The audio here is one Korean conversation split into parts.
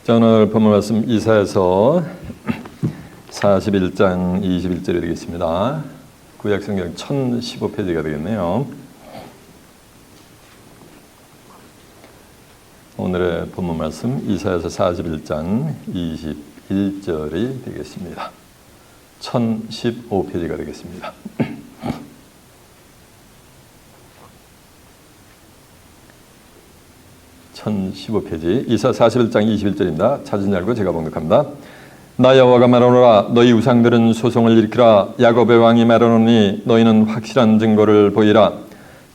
자, 오늘 본문 말씀 이사야서 41장 21절이 되겠습니다. 구약성경 1015페이지가 되겠네요. 오늘의 본문 말씀 이사야서 41장 21절이 되겠습니다. 1015페이지가 되겠습니다. (1015페이지) 이사 41장 21절입니다. 찾은 줄 알고 제가 봉독합니다. 나 여호와가 말하노라. 너희 우상들은 소송을 일으키라. 야곱의 왕이 말하노니 너희는 확실한 증거를 보이라.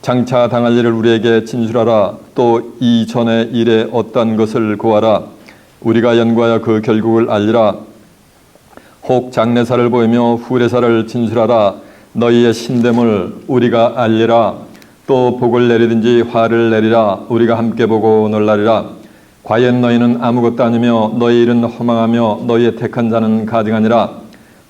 장차 당할 일을 우리에게 진술하라. 또 이전의 일에 어떠한 것을 고하라. 우리가 연구하여 그 결국을 알리라. 혹 장래사를 보이며 후래사를 진술하라. 너희의 신됨을 우리가 알리라. 또 복을 내리든지 화를 내리라. 우리가 함께 보고 놀라리라. 과연 너희는 아무것도 아니며 너희 일은 허망하며 너희의 택한 자는 가증하니라.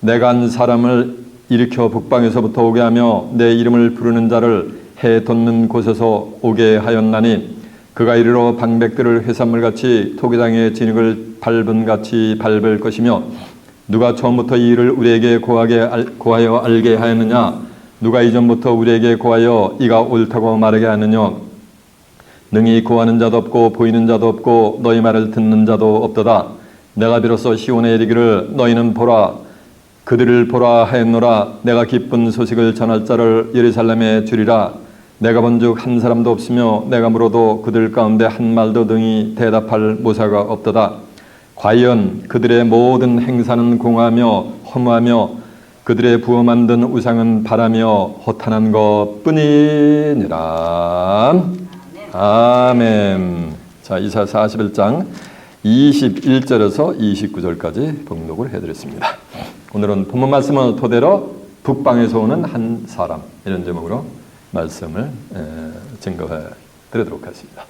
내가 한 사람을 일으켜 북방에서부터 오게 하며 내 이름을 부르는 자를 해 돋는 곳에서 오게 하였나니 그가 이르러 방백들을 회산물같이 토기장의 진흙을 밟은같이 밟을 것이며 누가 처음부터 이 일을 우리에게 고하여 알게 하였느냐. 누가 이전부터 우리에게 고하여 이가 옳다고 말하게 하느냐. 능히 고하는 자도 없고 보이는 자도 없고 너희 말을 듣는 자도 없도다. 내가 비로소 시온에 이르기를 너희는 보라 그들을 보라 하였노라. 내가 기쁜 소식을 전할 자를 예루살렘에 주리라. 내가 본즉 한 사람도 없으며 내가 물어도 그들 가운데 한 말도 능히 대답할 모사가 없도다. 과연 그들의 모든 행사는 공하며 허무하며 그들의 부어 만든 우상은 바라며 허탄한 것뿐이니라. 아멘. 자, 이사야 41장 21절에서 29절까지 봉독을 해드렸습니다. 오늘은 본문 말씀을 토대로 북방에서 오는 한 사람 이런 제목으로 말씀을 증거해 드리도록 하겠습니다.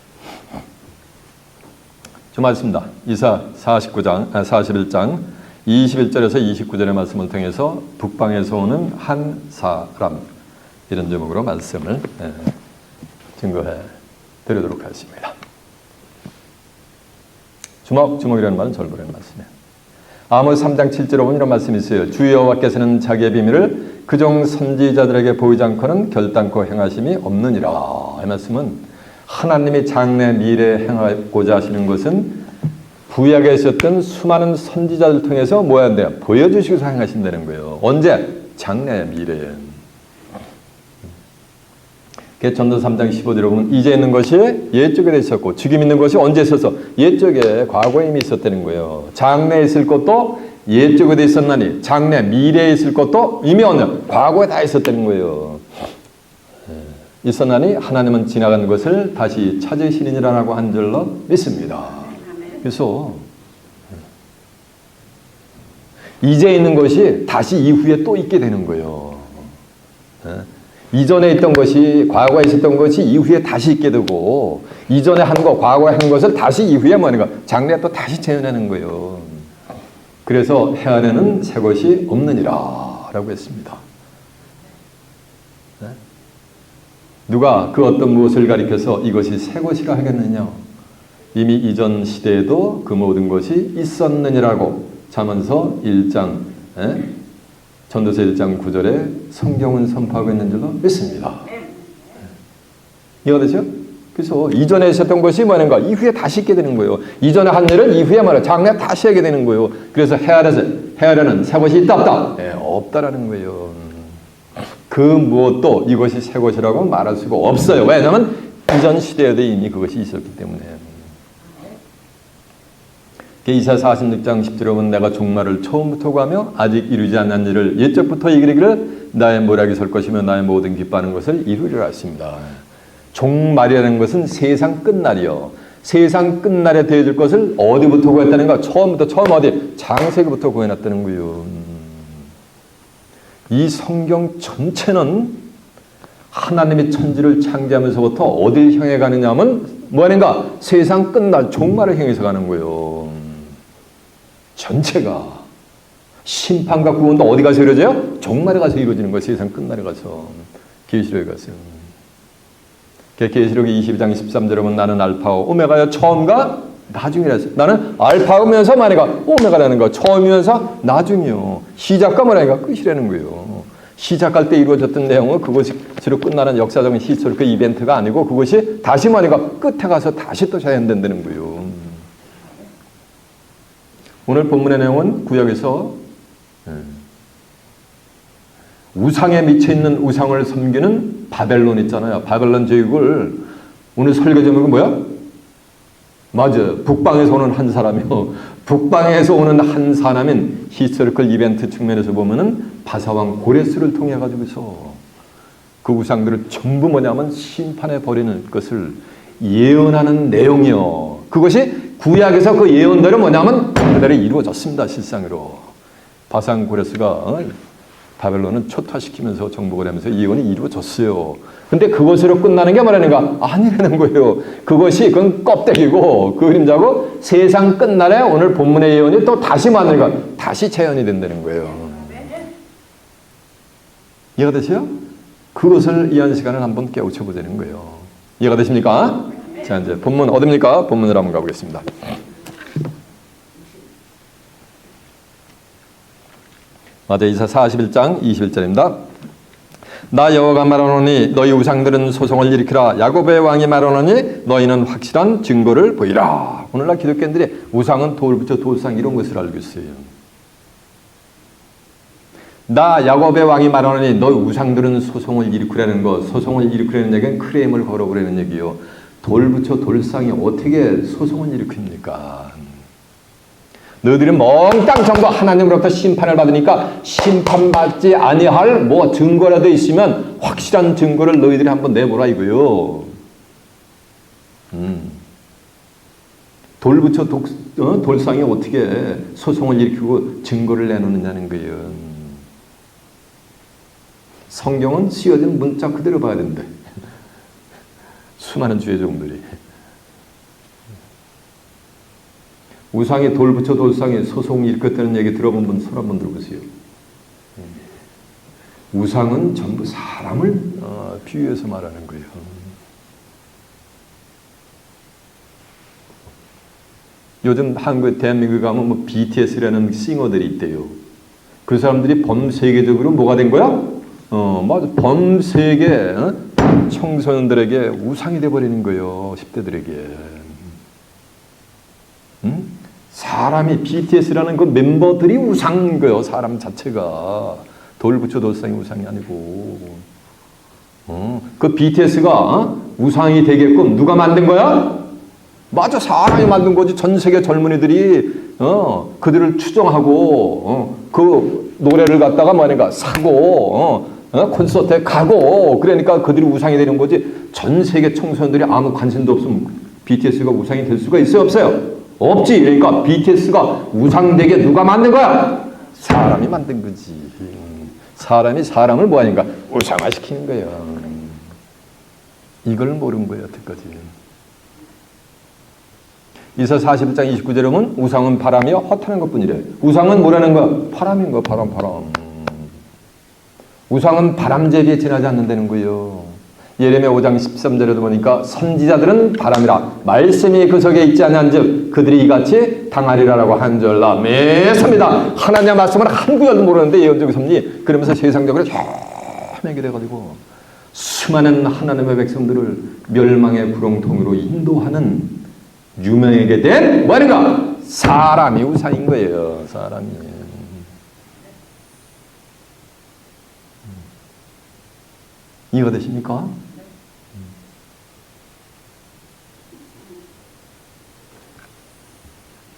좀 말씀입니다. 이사 41장 21절에서 29절의 말씀을 통해서 북방에서 오는 한 사람 이런 제목으로 말씀을 증거해 드리도록 하겠습니다. 주목이라는 말은 절보라는 말씀이에요. 아모스 3장 7절에 보면 이런 말씀이 있어요. 주 여호와께서는 자기의 비밀을 그종 선지자들에게 보이지 않고는 결단코 행하심이 없느니라. 이 말씀은 하나님이 장래 미래에 행하고자 하시는 것은 구약에 있었던 수많은 선지자들 통해서 뭐 해야 돼요? 보여주시고서 행하신다는 거예요. 언제? 장래 미래에. 전도 3장 15절에 보면 이제 있는 것이 옛적에 돼 있었고 지금 있는 것이 언제 있어서 옛적에 과거에 이미 있었다는 거예요. 장래에 있을 것도 옛적에 돼 있었나니 장래 미래에 있을 것도 이미 과거에 다 있었다는 거예요. 있었나니 하나님은 지나간 것을 다시 찾으시리니라고 한 줄로 믿습니다. 그래서 이제 있는 것이 다시 이후에 또 있게 되는 거예요. 이전에 있던 것이 과거에 있었던 것이 이후에 다시 있게 되고 이전에 한 것, 과거에 한 것을 다시 이후에 뭐 하는 거 장래에 또 다시 재현하는 거예요. 그래서 해 아래는 새 것이 없느니라 라고 했습니다. 누가 그 어떤 무엇을 가리켜서 이것이 새 것이라 하겠느냐. 이미 이전 시대에도 그 모든 것이 있었느니라고 잠언서 1장 전도서 1장 9절에 성경은 선포하고 있는 줄로 믿습니다. 이해가 되죠? 그래서 이전에 있었던 것이 뭐는가 이후에 다시 있게 되는 거예요. 이전에 한 일을 이후에 말해 장래에 다시 하게 되는 거예요. 그래서 해 아래는 새 것이 있다 없다? 없다라는 거예요. 그 무엇도 이것이 새 것이라고 말할 수가 없어요. 왜냐하면 이전 시대에도 이미 그것이 있었기 때문에. 이사야 46장 10절에 보면 내가 종말을 처음부터 구하며 아직 이루지 않은 일을 옛적부터 이르기를 나의 모략이 설 것이며 나의 모든 기뻐하는 것을 이루리라 했습니다. 종말이라는 것은 세상 끝날이요. 세상 끝날에 되어질 것을 어디부터 구했다는가? 처음 어디? 창세기부터 구해놨다는 거예요. 이 성경 전체는 하나님이 천지를 창조하면서부터 어딜 향해 가느냐 하면 뭐하는가? 세상 끝날 종말을 향해서 가는 거예요. 전체가 심판과 구원도 어디 가서 이루어져요? 종말에 가서 이루어지는 거예요. 세상 끝날에 가서 계시록에 가서요. 계시록 22장 13절에 보면 나는 알파오 오메가여 처음과 나중이라서. 나는 알파면서 만약에 오메가라는 거 처음이면서 나중이요. 시작과 뭐라니까 끝이라는 거예요. 시작할 때 이루어졌던 내용은 그것으로 끝나는 역사적인 히스토리컬 이벤트가 아니고 그것이 다시 뭐니까 끝에 가서 다시 또 재현된다는 거예요. 오늘 본문의 내용은 구약에서 우상에 미쳐있는 우상을 섬기는 바벨론 있잖아요. 바벨론 제국을 오늘 설교 제목은 뭐야? 맞아. 북방에서 오는 한 사람이요. 북방에서 오는 한 사람인 히스토리컬 이벤트 측면에서 보면은 바사왕 고레스를 통해 가지고서 그 우상들을 전부 뭐냐면 심판해 버리는 것을 예언하는 내용이요. 그것이 구약에서 그 예언대로 뭐냐면 그대로 이루어졌습니다. 실상으로. 바사왕 고레스가 바벨론은 초토화시키면서 정복을 하면서 예언이 이루어졌어요. 근데 그것으로 끝나는 게 뭐라는가? 아니라는 거예요. 그건 껍데기고 그 그림자고 세상 끝날에 오늘 본문의 예언이 또 다시 만든가? 다시 재현이 된다는 거예요. 이해가 되세요? 그것을 이한 시간을 한번 깨우쳐 보자는 거예요. 이해가 되십니까? 자, 이제 본문 어딥니까? 본문으로 한번 가보겠습니다. 마태이사 41장 21절입니다. 나 여호와가 말하노니 너희 우상들은 소송을 일으키라. 야곱의 왕이 말하노니 너희는 확실한 증거를 보이라. 오늘날 기독교인들이 우상은 돌 붙여 돌상 이런 것을 알고 있어요. 나 야곱의 왕이 말하노니 너희 우상들은 소송을 일으키라는 것. 소송을 일으키라는 얘기는 크레임을 걸어보라는 얘기요. 돌 붙여 돌상이 어떻게 소송을 일으킵니까? 너희들이 몽땅 전부 하나님으로부터 심판을 받으니까 심판받지 아니할 뭐 증거라도 있으면 확실한 증거를 너희들이 한번 내보라 이거요. 돌 붙여 돌상이 어떻게 소송을 일으키고 증거를 내놓느냐는 거예요. 성경은 씌어진 문자 그대로 봐야 된대. 수많은 주의 종들이. 우상이 돌 붙여 돌상에 소송이 일으켰다는 얘기 들어본 분 손 한번 들어보세요. 우상은 전부 사람을 비유해서 말하는 거예요. 요즘 한국 대한민국에 가면 뭐 BTS라는 싱어들이 있대요. 그 사람들이 범세계적으로 뭐가 된 거야? 맞아. 범세계 청소년들에게 우상이 돼버리는 거예요. 10대들에게. 사람이 BTS라는 그 멤버들이 우상인 거예요. 사람 자체가. 돌 붙여 돌상이 우상이 아니고. 그 BTS가 우상이 되게끔 누가 만든 거야? 맞아. 사람이 만든 거지. 전 세계 젊은이들이 그들을 추종하고 그 노래를 갖다가 뭐니까 사고 콘서트에 가고 그러니까 그들이 우상이 되는 거지. 전 세계 청소년들이 아무 관심도 없으면 BTS가 우상이 될 수가 있어요? 없어요? 없지. 그러니까 BTS가 우상되게 누가 만든 거야? 사람이 만든 거지. 사람이 사람을 뭐 하는가? 우상화시키는 거야. 이걸 모르는 거예요. 여태까지. 이사 41장 29절에 보면 우상은 바람이요 헛하는 것뿐이래. 우상은 뭐라는 거야? 바람인 거야. 바람. 우상은 바람제비에 지나지 않는다는 거예요. 예레미야 5장 13절에도 보니까 선지자들은 바람이라 말씀이 그 속에 있지 아니한즉 그들이 이같이 당하리라라고 한절라. 매섭니다. 하나님의 말씀을 한 구절도 모르는데 예언적인 섭리 그러면서 세상적으로 헤매게 돼가지고 수많은 하나님의 백성들을 멸망의 구렁텅이로 인도하는 유명하게 된 뭐인가? 사람이 우상인 거예요. 사람이. 이해가 되십니까?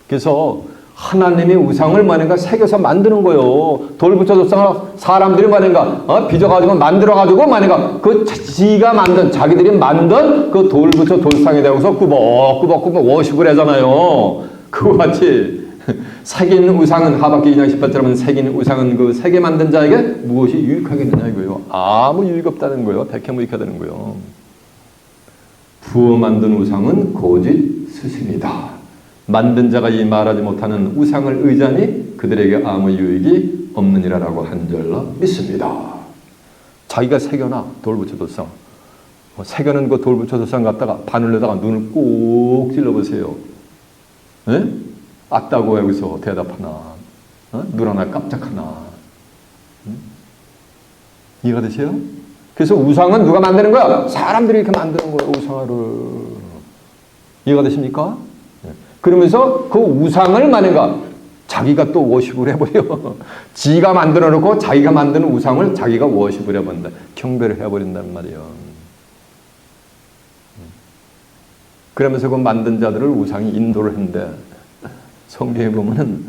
그래서 하나님의 우상을 뭐인가 새겨서 만드는 거예요. 돌 붙여 돌상을 사람들이 뭐인가 빚어가지고 만들어가지고 뭐인가 그 지가 만든 자기들이 만든 그 돌 붙여 돌상에 대해서 꾸벅꾸벅 워십을 하잖아요. 그와 같이 새긴 우상은 하박기 2장 18절에 새긴 우상은 그 새게 만든 자에게 무엇이 유익하겠느냐 이거예요. 아무 유익 없다는 거예요. 백해무익하다는 거예요. 부어 만든 우상은 거짓 스승이다. 만든 자가 이 말하지 못하는 우상을 의지하니 그들에게 아무 유익이 없느니라라고 한절로 믿습니다. 자기가 새겨놔 돌 붙여 돌상. 새겨는 그 돌 붙여 돌상 갖다가 바늘에다가 눈을 꼭 찔러보세요. 예? 아따고 여기서 대답하나? 눈 하나 깜짝하나? 이해가 되세요? 그래서 우상은 누가 만드는 거야? 사람들이 이렇게 만드는 거예요, 우상을. 이해가 되십니까? 그러면서 그 우상을 만든가? 자기가 또 워십을 해버려. 지가 만들어 놓고 자기가 만드는 우상을 자기가 워십을 해버린다. 경배를 해버린단 말이에요. 그러면서 그 만든 자들을 우상이 인도를 했는데, 성경에 보면은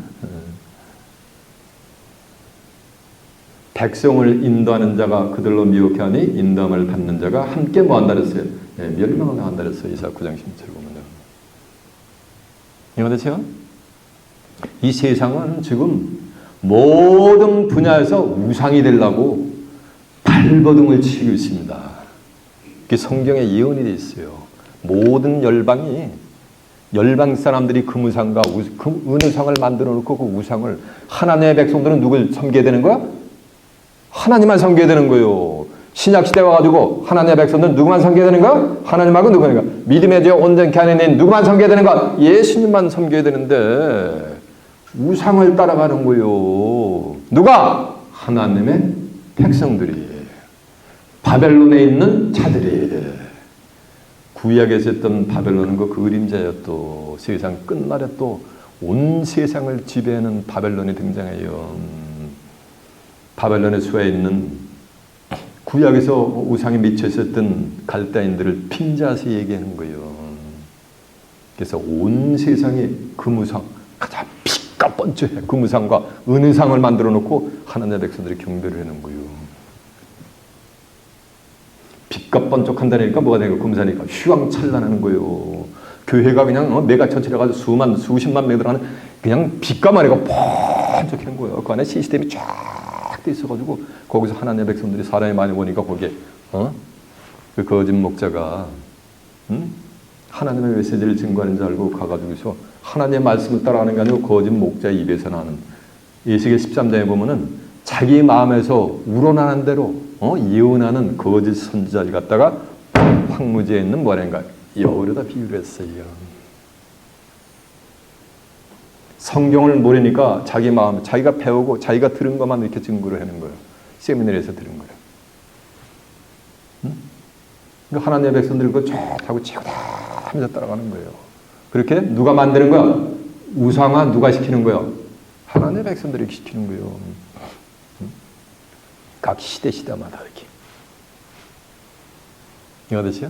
백성을 인도하는 자가 그들로 미혹해 하니 인도함을 받는 자가 함께 뭐 한다 그랬어요? 멸망을 한다 그랬어요. 이사야 9장 16절 보면요. 이해가 되세요? 이 세상은 지금 모든 분야에서 우상이 되려고 발버둥을 치고 있습니다. 그게 성경에 예언이 되어 있어요. 모든 열방 사람들이 그 우상과 그 은우상을 만들어 놓고 그 우상을, 하나님의 백성들은 누굴 섬겨야 되는 거야? 하나님만 섬겨야 되는 거예요. 신약시대 와가지고 하나님의 백성들은 누구만 섬겨야 되는 거야? 하나님하고 누구인가? 믿음의 죄 온전케 하는 누구만 섬겨야 되는 거야? 예수님만 섬겨야 되는데 우상을 따라가는 거예요. 누가? 하나님의 백성들이. 바벨론에 있는 자들이. 구약에서 했던 바벨론은 그 그림자예요. 또 세상 끝날에 또 온 세상을 지배하는 바벨론이 등장해요. 바벨론의 수에 있는 구약에서 우상에 미쳐 있었던 갈대인들을 핀자서 얘기하는 거예요. 그래서 온 세상에 금우상, 가장 빛과 번쩍해 금우상과 은우상을 만들어 놓고 하나님의 백성들이 경배를 하는 거예요. 빛과 번쩍한다니까 뭐가 되니까 금사니까 휘황찬란하는 거예요. 교회가 그냥 메가처치해가지고 수십만 명들 하는 그냥 빛과 마리가 번쩍한 거예요. 그 안에 시스템이 쫙 돼 있어가지고 거기서 하나님의 백성들이 사람이 많이 오니까 거기에 그 거짓 목자가 하나님의 메시지를 증거하는 줄 알고 가가지고서 하나님의 말씀을 따라하는 게 아니고 거짓 목자의 입에서 나는, 에스겔 13장에 보면은 자기 마음에서 우러나는 대로 예언하는 거짓 선지자를 갖다가 황무지에 있는 뭐라는가 여우로다 비유를 했어요. 성경을 모르니까 자기 마음, 자기가 배우고 자기가 들은 것만 이렇게 증거를 하는 거예요. 세미나리에서 들은 거예요. 그러니까 하나님의 백성들이 그거 쫙하고 최고다 하면서 따라가는 거예요. 그렇게 누가 만드는 거야? 우상화 누가 시키는 거야? 하나님의 백성들이 시키는 거예요. 각 시대마다 이렇게. 이해가 되시죠?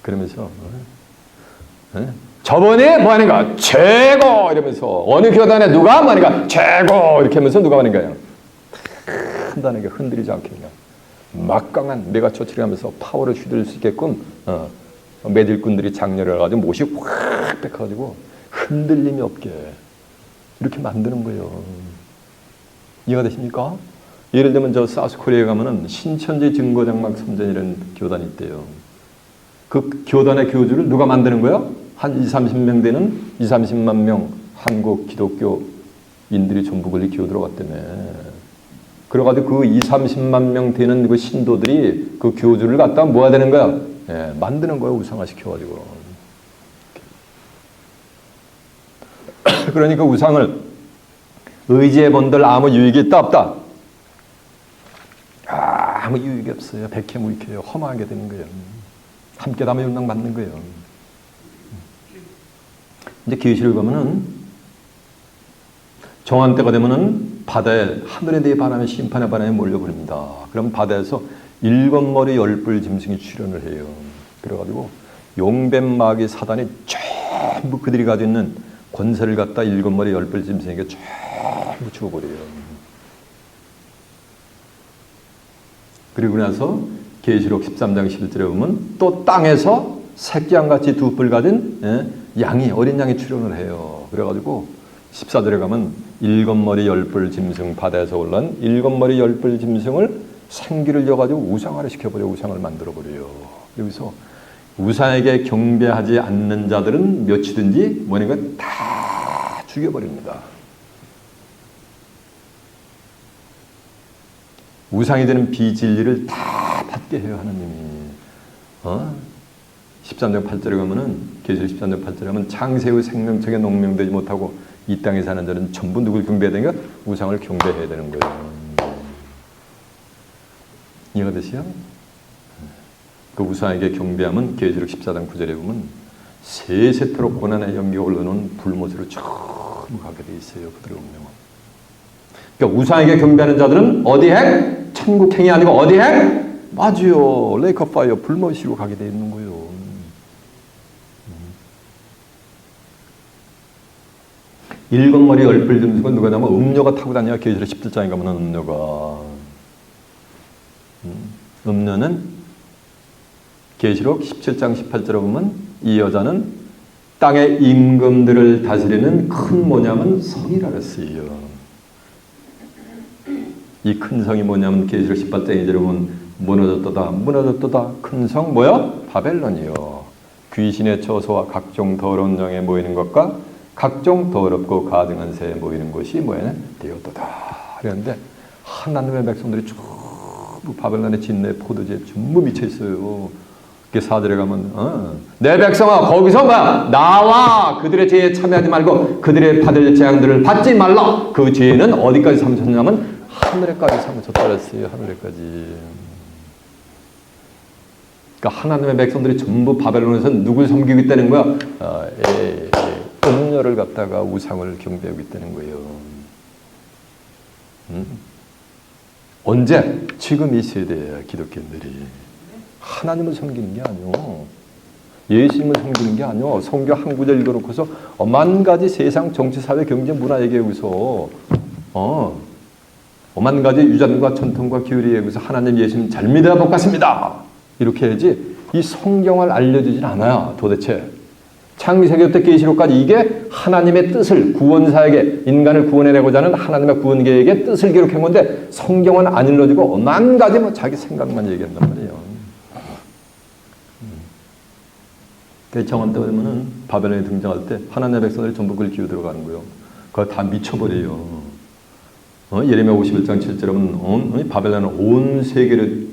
그러면서 저번에 뭐 하는가? 최고! 이러면서 어느 교단에 누가 뭐 하는가? 최고! 이렇게 하면서 누가 하는 거야? 한다는 게 흔들리지 않게 그냥 막강한 메가처치를 하면서 파워를 휘둘릴 수 있게끔 매질꾼들이 장렬을 해가지고 못이 확 뺏어가지고 흔들림이 없게 이렇게 만드는 거예요. 이해가 되십니까? 예를 들면 저 사우스코리아에 가면은 신천지 증거장막 선전이라는 교단이 있대요. 그 교단의 교주를 누가 만드는 거야? 한 20-30명 되는 20-30만 명 한국 기독교인들이 전부 걸리 교도로 갔다며. 그래가지고 그 20-30만 명 되는 그 신도들이 그 교주를 갖다 뭐 해야 되는 거야? 만드는 거야, 우상화 시켜가지고. 그러니까 우상을 의지해 본들 아무 유익이 있다 없다? 아무 유익이 없어요. 백해무익해요. 험하게 되는 거예요. 함께 담에 영광 받는 거예요. 이제 계시를 보면은 정한 때가 되면은 바다에 하늘에 대해 바람에 심판의 바람에 몰려버립니다. 그럼 바다에서 7머리 10뿔 짐승이 출현을 해요. 그래가지고 용뱀 마귀 사단이 전부 그들이 가지고 있는 권세를 갖다 7머리 10뿔 짐승에게 전부 주어버려요. 그리고 나서 계시록 13장 11절에 보면 또 땅에서 새끼양같이 2뿔 가진 양이, 어린 양이 출현을 해요. 그래가지고 14절에 가면 7머리 10뿔 짐승, 바다에서 올라온 7머리 10뿔 짐승을 생기를 져가지고 우상화를 시켜버려, 우상을 만들어버려요. 여기서 우상에게 경배하지 않는 자들은 몇이든지 뭐니까 다 죽여버립니다. 우상이 되는 비진리를 다 받게 해요, 하나님이. 13장 8절에 가면은 계시록 13장 8절에 가면 창세후 생명책에 농명되지 못하고 이 땅에 사는 자는 전부 누굴 경배해야 되는가? 우상을 경배해야 되는 거예요. 이해가 되시죠? 그 우상에게 경배하면 계시록 14장 9절에 보면 세세토록 고난의 연기가 올라오는 불못으로 쭉 가게 돼 있어요. 그들의 운명은. 그러니까 우상에게 경배하는 자들은 어디 행? 천국 행이 아니고 어디 행? 맞아요. 레이크 파이어 불못으로 가게 돼 있는 거예요. 일곱머리 열불 등수가 누가 나면 음료가 타고 다녀야 계시록 17장에 가면 음료가 음료는 계시록 17장 18절에 보면 이 여자는 땅의 임금들을 다스리는 큰 뭐냐면 성이라 그랬어요. 이 큰 성이 뭐냐면 계시록 18장 2절에 보면 무너졌도다 큰 성 뭐야? 바벨론이요. 귀신의 처소와 각종 더러운 영에 모이는 것과 각종 더럽고 가증한 새에 모이는 곳이 뭐야? 되었도다. 그런데 하나님의 백성들이 전부 바벨론의 진내 포도주에 전부 미쳐 있어요. 그게 4절에 가면 내 백성아 거기서 나와 그들의 죄에 참여하지 말고 그들의 받을 재앙들을 받지 말라. 그 죄는 어디까지 삼으셨냐면 하늘에까지 삼으셨다 그랬어요. 하늘에까지. 그러니까 하나님의 백성들이 전부 바벨론에서 누굴 섬기고 있다는 거야? 음녀를 갖다가 우상을 경배하고 있다는 거예요. 언제? 지금 이 세대의 기독교인들이 하나님을 섬기는 게 아니오. 예수님을 섬기는 게 아니오. 성경 한 구절 읽어놓고서 만 가지 세상 정치, 사회, 경제, 문화 얘기하고서 만 가지 유전과 전통과 기울이 얘기해서 하나님 예수님 잘 믿어야 복 같습니다. 이렇게 해야지 이 성경을 알려주진 않아요. 도대체. 창세기부터 계시록까지 이게 하나님의 뜻을 구원사에게 인간을 구원해내고자 하는 하나님의 구원 계획의 뜻을 기록한 건데 성경은 안 일러주고 만 가지 자기 생각만 얘기한단 말이에요. 정원 때 보면은 바벨론이 등장할 때 하나님의 백성들이 전부 그걸 기어 들어가는 거예요. 그거 다 미쳐버려요. 예레미야 51장 7절에 보면 바벨론은 온 세계를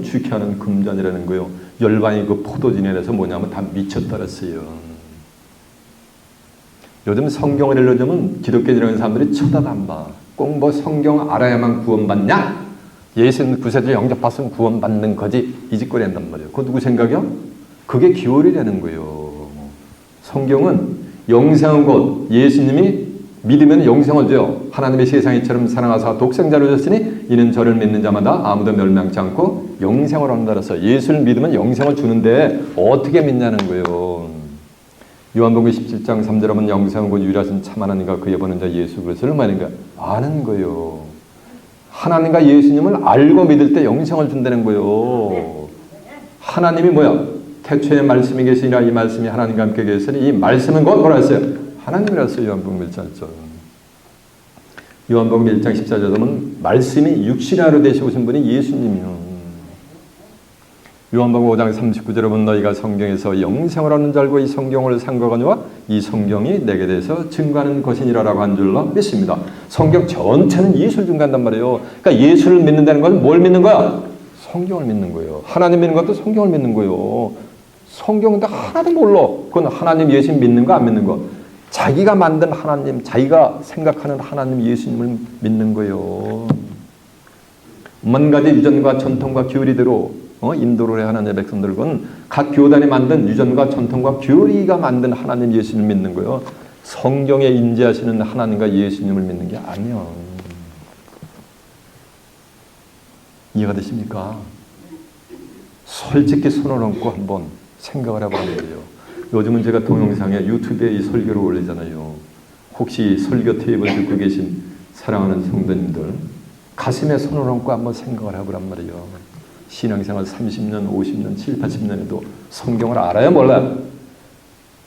주게 하는 금잔이라는 거예요. 열방이 그 포도진에 대해서 뭐냐면 다 미쳤다 그랬어요. 요즘 성경을 읽으려면 기독교인이라는 사람들이 쳐다도 안 봐. 꼭 뭐 성경 알아야만 구원받냐? 예수님 구세주 영접받으면 구원받는 거지. 이 짓거리 한단 말이에요. 그거 누구 생각이야? 그게 기원이 되는 거예요. 성경은 영생은 곧 예수님이 믿으면 영생을 줘요. 하나님의 세상에 이처럼 사랑하사 독생자를 줬으니 이는 저를 믿는 자마다 아무도 멸망치 않고 영생을 얻는다 그래서 예수를 믿으면 영생을 주는데 어떻게 믿냐는 거예요. 요한복음 17장 3절에 보면 영생은 곧 유일하신 참 하나님과 그의 보는 자 예수 그리스도를 말하는가 아는 거예요. 하나님과 예수님을 알고 믿을 때 영생을 준다는 거예요. 하나님이 뭐야? 태초에 말씀이 계시니라 이 말씀이 하나님과 함께 계시니 이 말씀은 곧 뭐라 했어요? 하나님이라서 요한복음 1장 1절. 요한복음 1장 14절에 보면 말씀이 육신하로 되셔오신 분이 예수님이요. 요한복음 5장 39절에 보면 너희가 성경에서 영생을 얻는 줄 알고 이 성경을 상고하거니와 이 성경이 내게 대해서 증거하는 것이니라라고 한 줄로 믿습니다. 성경 전체는 예수를 증거한단 말이에요. 그러니까 예수를 믿는다는 건 뭘 믿는 거야? 성경을 믿는 거예요. 하나님 믿는 것도 성경을 믿는 거예요. 성경인데 하나도 몰라. 그건 하나님 예수님 믿는 거 안 믿는 거. 자기가 만든 하나님, 자기가 생각하는 하나님 예수님을 믿는 거예요. 만 가지 유전과 전통과 교리대로 인도를 해 하나님의 백성들은 각 교단이 만든 유전과 전통과 교리가 만든 하나님 예수님을 믿는 거예요. 성경에 인지하시는 하나님과 예수님을 믿는 게 아니에요. 이해가 되십니까? 솔직히 손을 얹고 한번 생각을 해보는 거예요. 요즘은 제가 동영상에 유튜브에 이 설교를 올리잖아요. 혹시 설교 테이프를 듣고 계신 사랑하는 성도님들 가슴에 손을 얹고 한번 생각을 해보란 말이에요. 신앙생활 30년, 50년, 7, 80년에도 성경을 알아야 몰라요.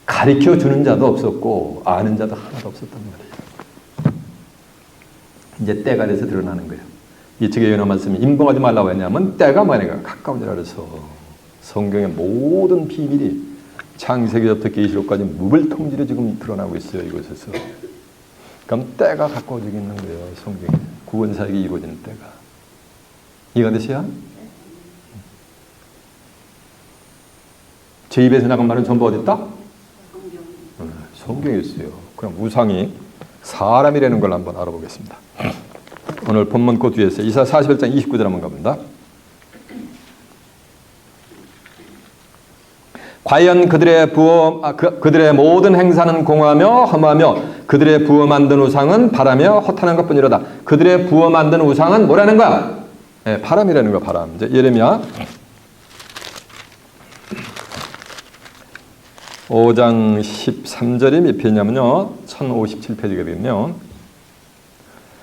가르쳐주는 자도 없었고 아는 자도 하나도 없었단 말이에요. 이제 때가 돼서 드러나는 거예요. 이쪽에 연한 말씀이 임봉하지 말라고 했냐면 때가 뭐냐면 가까워지라 그래서 성경의 모든 비밀이 창세기부터 계시록까지 무불통지로 지금 드러나고 있어요. 이곳에서. 그럼 때가 가까워지고 있는 거예요. 성경에. 구원사역이 이루어지는 때가. 이해가 되세요? 제 입에서 나간 말은 전부 어디 있다? 성경에 있어요. 그럼 우상이 사람이라는 걸 한번 알아보겠습니다. 오늘 본문 그 뒤에서 이사 41장 29절 한번 가봅니다. 과연 그들의 모든 행사는 공허하며 험하며 그들의 부어 만든 우상은 바라며 허탄한 것뿐이로다. 그들의 부어 만든 우상은 뭐라는 거야? 네, 바람이라는 거야. 바람. 이제 예레미야 5장 13절이 몇 페이지냐면요 1057페이지가 되겠네요.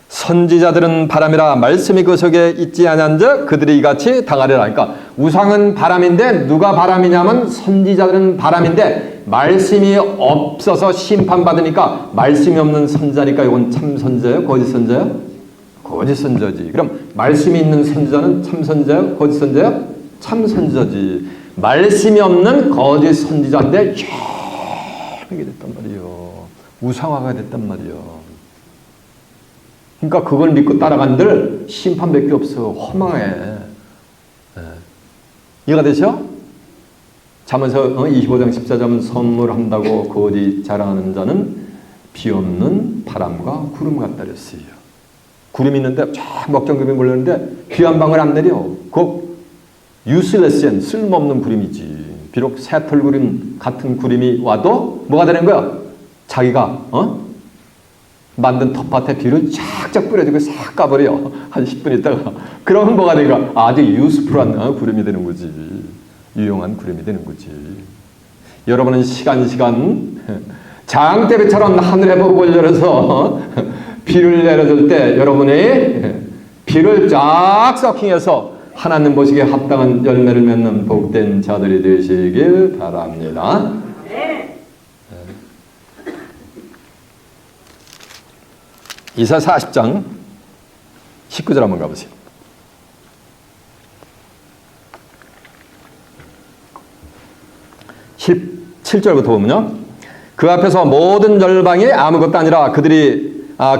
선지자들은 바람이라 말씀이 그 속에 있지 아니한즉 그들이 이같이 당하리라. 그러니까 우상은 바람인데 누가 바람이냐면 선지자들은 바람인데 말씀이 없어서 심판받으니까 말씀이 없는 선지자니까 이건 참 선지자예요? 거짓 선지자예요? 거짓 선지자지. 그럼 말씀이 있는 선지자는 참 선지자예요? 거짓 선지자예요? 참 선지자지. 말씀이 없는 거짓 선지자인데 이게 됐단 말이에요. 우상화가 됐단 말이에요. 그러니까 그걸 믿고 따라간들 심판밖에 없어. 허망해. 네. 이해가 되죠? 잠언서 25장 14절은 선물한다고 거짓 자랑하는 자는 비 없는 바람과 구름 같다 그랬어요. 구름이 있는데 쫙 먹정급이 몰렸는데 비 한 방울 안 내려. 그 useless, 쓸모없는 구름이지. 비록 새털구름 같은 구름이 와도 뭐가 되는 거야? 자기가 만든 텃밭에 비를 쫙쫙 뿌려주고 싹 가버려. 한 10분 있다가. 그러면 뭐가 되는가? 아주 유스풀한 구름이 되는 거지. 유용한 구름이 되는 거지. 여러분은 시간 장대비처럼 하늘의 복을 열어서 비를 내려줄 때 여러분이 비를 쫙 서킹해서 하나님 보시기에 합당한 열매를 맺는 복된 자들이 되시길 바랍니다. 이사 40장 19절 한번 가보세요. 17절부터 보면요. 그 앞에서 모든 열방이 아무것도 아니라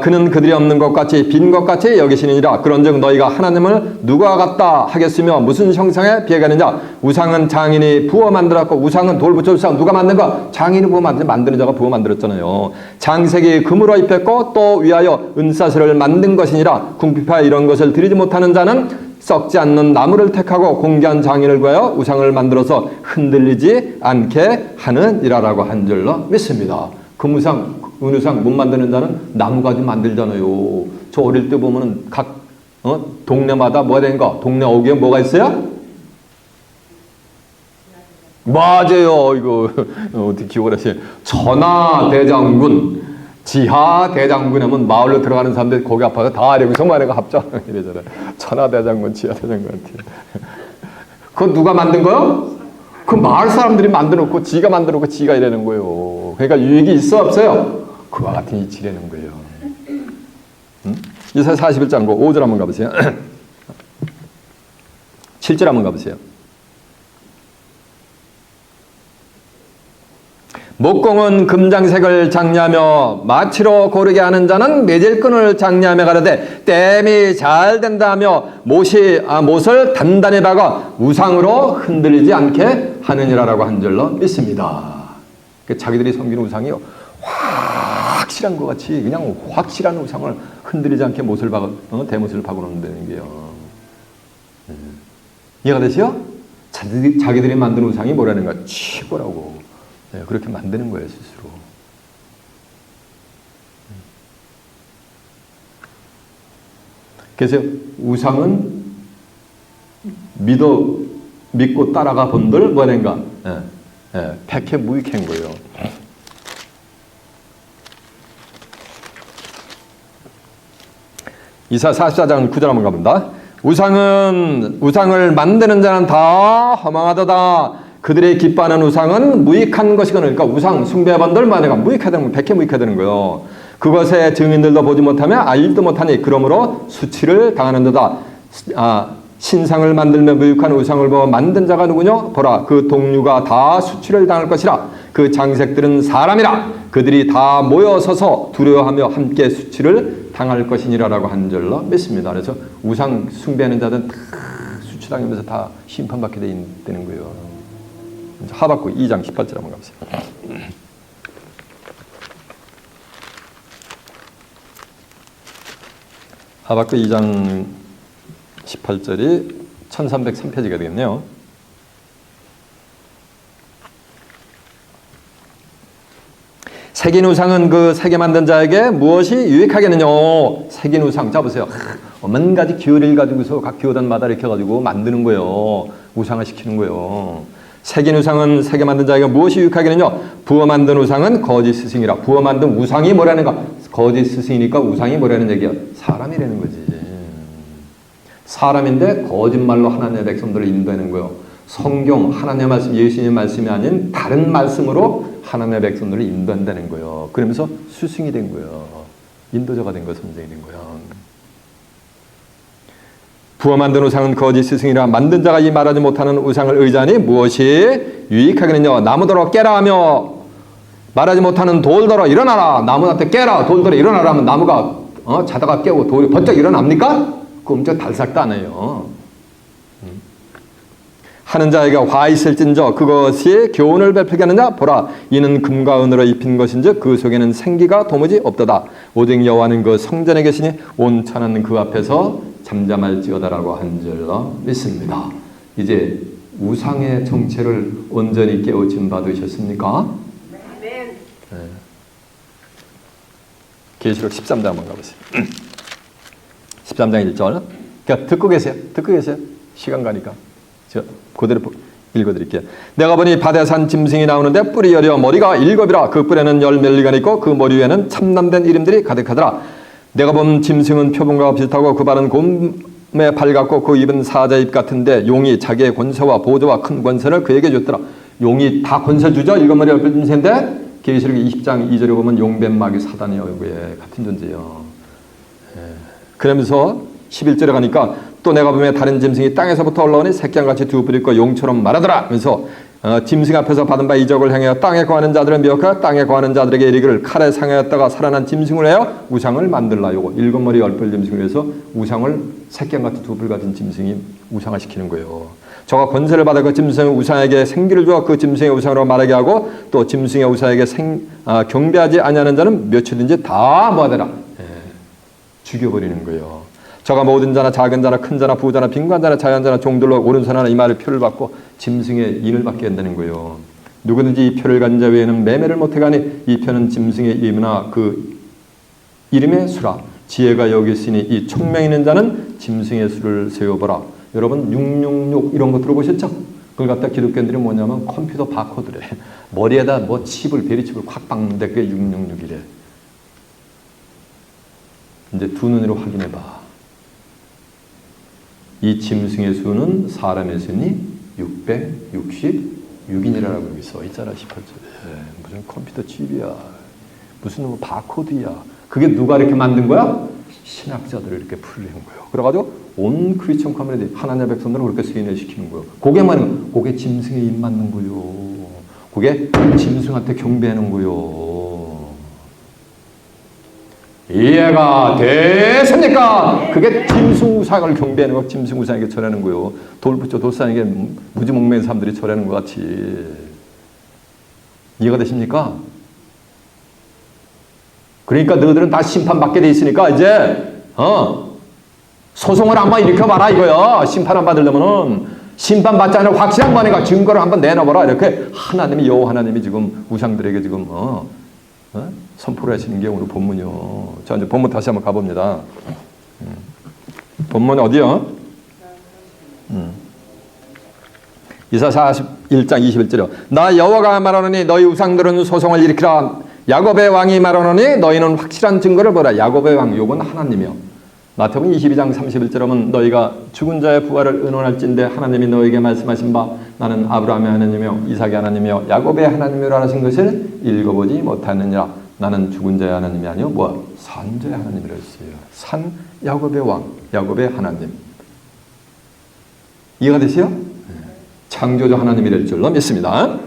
그는 그들이 없는 것 같이 빈 것 같이 여기시느니라. 그런즉 너희가 하나님을 누가 같다 하겠으며 무슨 형상에 비해가느냐. 우상은 장인이 부어 만들었고 우상은 돌 붙여 우상 누가 만든 거? 장인이 부어 만드는 자가 부어 만들었잖아요. 장색이 금으로 입혔고 또 위하여 은사슬을 만든 것이니라. 궁핍하여 이런 것을 드리지 못하는 자는 썩지 않는 나무를 택하고 공개한 장인을 구하여 우상을 만들어서 흔들리지 않게 하느니라라고 한 줄로 믿습니다. 금우상, 은우상 못 만드는 자는 나무가지 만들잖아요. 저 어릴 때 보면은 각 동네마다 뭐가 되는가? 동네 어귀에 뭐가 있어요? 맞아요. 이거 어떻게 기억을 하세요? 천하대장군, 지하대장군 하면 마을로 들어가는 사람들 거기 앞에서 다 여기서 뭐하는 거 합작 이래잖아요. 천하대장군, 지하대장군. 그거 누가 만든 거요? 그 마을 사람들이 만들어놓고 지가 만들어놓고 지가 이러는 거예요. 그러니까 유익이 있어 없어요? 그와 같은 이치라는 거예요. 이사 41장 5절 한번 가보세요. 7절 한번 가보세요. 목공은 금장색을 장려하며 마치로 고르게 하는 자는 매질끈을 장려하며 가로되 땜이 잘 된다며 못을 단단히 박아 우상으로 흔들리지 않게 하느니라라고 한 줄로 믿습니다. 자기들이 섬기는 우상이 확실한 것 같이 그냥 확실한 우상을 흔들리지 않게 대못을 박아놓는다는 게요. 이해가 되세요? 자기들이 만든 우상이 뭐라는 거야? 최고라고. 네, 그렇게 만드는 거예요, 스스로. 그래서 우상은 믿고 따라가 본들 뭐라는가? 백해무익한 거예요. 이사 44장 9절 한번 가봅니다. 우상을 만드는 자는 다 허망하도다. 그들의 기뻐하는 우상은 무익한 것이거늘. 그러니까 우상 숭배반들 만해가 무익하다는 백해 무익하다는 거예요. 그것의 증인들도 보지 못하며 알지도 못하니 그러므로 수치를 당하는도다. 신상을 만들며 무익한 우상을 보고 만든 자가 누구냐? 보라, 그 동류가 다 수치를 당할 것이라. 그 장색들은 사람이라. 그들이 다 모여서서 두려워하며 함께 수치를 당할 것이니라라고 한 줄로 믿습니다. 그래서 우상 숭배하는 자들은 다 수치당하면서 다 심판받게 되는 거예요. 하박국 2장 18절 한번 가보세요. 하박국 2장 18절이 1303페이지가 되겠네요. 새긴 우상은 그 새겨 만든 자에게 무엇이 유익하겠느냐. 새긴 우상, 자 보세요. 만 가지 기호를 가지고서 각 기호단마다 이렇게 가지고 만드는 거예요. 우상을 시키는 거예요. 새긴 우상은 새겨 만든 자에게 무엇이 유익하겠느냐. 부어 만든 우상은 거짓 스승이라. 부어 만든 우상이 뭐라는가? 거짓 스승이니까 우상이 뭐라는 얘기야? 사람이라는 거지. 사람인데 거짓말로 하나님의 백성들을 인도하는 거예요. 성경, 하나님의 말씀, 예수님의 말씀이 아닌 다른 말씀으로 하나님의 백성들을 인도한다는 거예요. 그러면서 스승이 된 거예요. 인도자가 된 거예요. 선생이 된 거예요. 부어 만든 우상은 거짓 스승이라. 만든 자가 이 말하지 못하는 우상을 의지하니 무엇이 유익하겠느냐. 나무더러 깨라 하며 말하지 못하는 돌더러 일어나라. 나무한테 깨라. 돌더러 일어나라 하면 나무가 자다가 깨고 돌이 번쩍 일어납니까? 그 엄청 달싹도 안 해요. 하는 자에게 화 있을진저 그것이 교훈을 베풀게 하느냐. 보라, 이는 금과 은으로 입힌 것인즉 그 속에는 생기가 도무지 없도다. 오직 여호와는 그 성전에 계시니 온 천하는 그 앞에서 잠잠할지어다라고 한 줄로 믿습니다. 이제 우상의 정체를 온전히 깨우침 받으셨습니까? 네. 계시록 13장 한번 가보세요. 13장 1절. 그러니까 듣고 계세요. 듣고 계세요. 시간 가니까. 저 그대로 읽어드릴게요. 내가 보니 바다산 짐승이 나오는데 뿔이 여려 머리가 7이라. 그 뿔에는 10멜리가 있고 그 머리 위에는 참남된 이름들이 가득하더라. 내가 본 짐승은 표범과 비슷하고 그 발은 곰의 발 같고 그 입은 사자 입 같은데 용이 자기의 권세와 보좌와 큰 권세를 그에게 줬더라. 용이 다 권세 주죠. 일곱머리 얼굴 짐승인데 계시록 20장 2절에 보면 용뱀 마귀 사단의 얼굴에 같은 존재예요. 그러면서 11절에 가니까 또 내가 보면 다른 짐승이 땅에서부터 올라오니 새끼양같이 두 뿔이 있고 용처럼 말하더라. 그래서 짐승 앞에서 받은 바 이적을 행하여 땅에 거하는 자들을 미혹하여 땅에 거하는 자들에게 이르기를 칼에 상하였다가 살아난 짐승을 해요 우상을 만들라. 요거 7머리 10뿔 짐승을 해서 우상을 새끼양같이 두 뿔 가진 짐승이 우상을 시키는 거예요. 저가 권세를 받아 그 짐승 우상에게 생기를 주어 그 짐승의 우상으로 말하게 하고 또 짐승의 우상에게 경배하지 아니하는 자는 며칠든지 다 뭐하더라. 죽여버리는 거예요. 저가 모든 자나 작은 자나 큰 자나 부자나 빈관 자나 자연 자나 종들로 오른손하나 이마를 표를 받고 짐승의 인을 받게 한다는 거예요. 누구든지 이 표를 가진 자 외에는 매매를 못해 가니 이 표는 짐승의 이름이나 그 이름의 수라. 지혜가 여기 있으니 이 총명 있는 자는 짐승의 수를 세워보라. 여러분 666 이런 거 들어보셨죠? 그걸 갖다 기독교인들이 뭐냐면 컴퓨터 바코드래. 머리에다 뭐 칩을 베리칩을 콱 박는데 그게 666이래. 이제 두 눈으로 확인해봐. 이 짐승의 수는 사람의 수니 666인이라고 여기 써 있잖아. 18절에. 무슨 컴퓨터 칩이야. 무슨 뭐 바코드야. 그게 누가 이렇게 만든 거야? 신학자들을 이렇게 풀린 거예요. 그래가지고 온 크리스천 커뮤니티 하나님의 백성들은 그렇게 세뇌 시키는 거예요. 그게 뭐냐면 그게 짐승에 입 맞는 거예요. 그게 짐승한테 경배하는 거예요. 이해가 됐습니까? 그게 짐승 우상을 경배하는 거, 짐승 우상에게 절하는 거예요. 돌부처 돌산에게 무지몽매한 사람들이 절하는 것 같이. 이해가 되십니까? 그러니까 너희들은 다 심판받게 돼 있으니까 이제 소송을 한번 일으켜봐라 이거야. 심판 안 받으려면은 심판받지 않을 확실한 거니까 증거를 한번 내놔봐라. 이렇게 하나님이 여호와 하나님이 지금 우상들에게 지금 선포를 하시는 게 오늘 본문이요. 자, 이제 본문 다시 한번 가봅니다. 본문 어디요? 이사 41장 21절이요. 나 여호와가 말하노니 너희 우상들은 소송을 일으키라. 야곱의 왕이 말하노니 너희는 확실한 증거를 보라. 야곱의 왕, 요건 하나님이요. 마태복음 22장 31절에 보면 너희가 죽은 자의 부활을 의논할진대 하나님이 너희에게 말씀하신 바 나는 아브라함의 하나님이며 이삭의 하나님이며 야곱의 하나님이라 하신 것을 읽어보지 못하느니라. 나는 죽은 자의 하나님이 아니요 산 자의 하나님이라 했어요. 산 야곱의 왕, 야곱의 하나님. 이해가 되세요? 창조주 하나님이 될 줄로 믿습니다.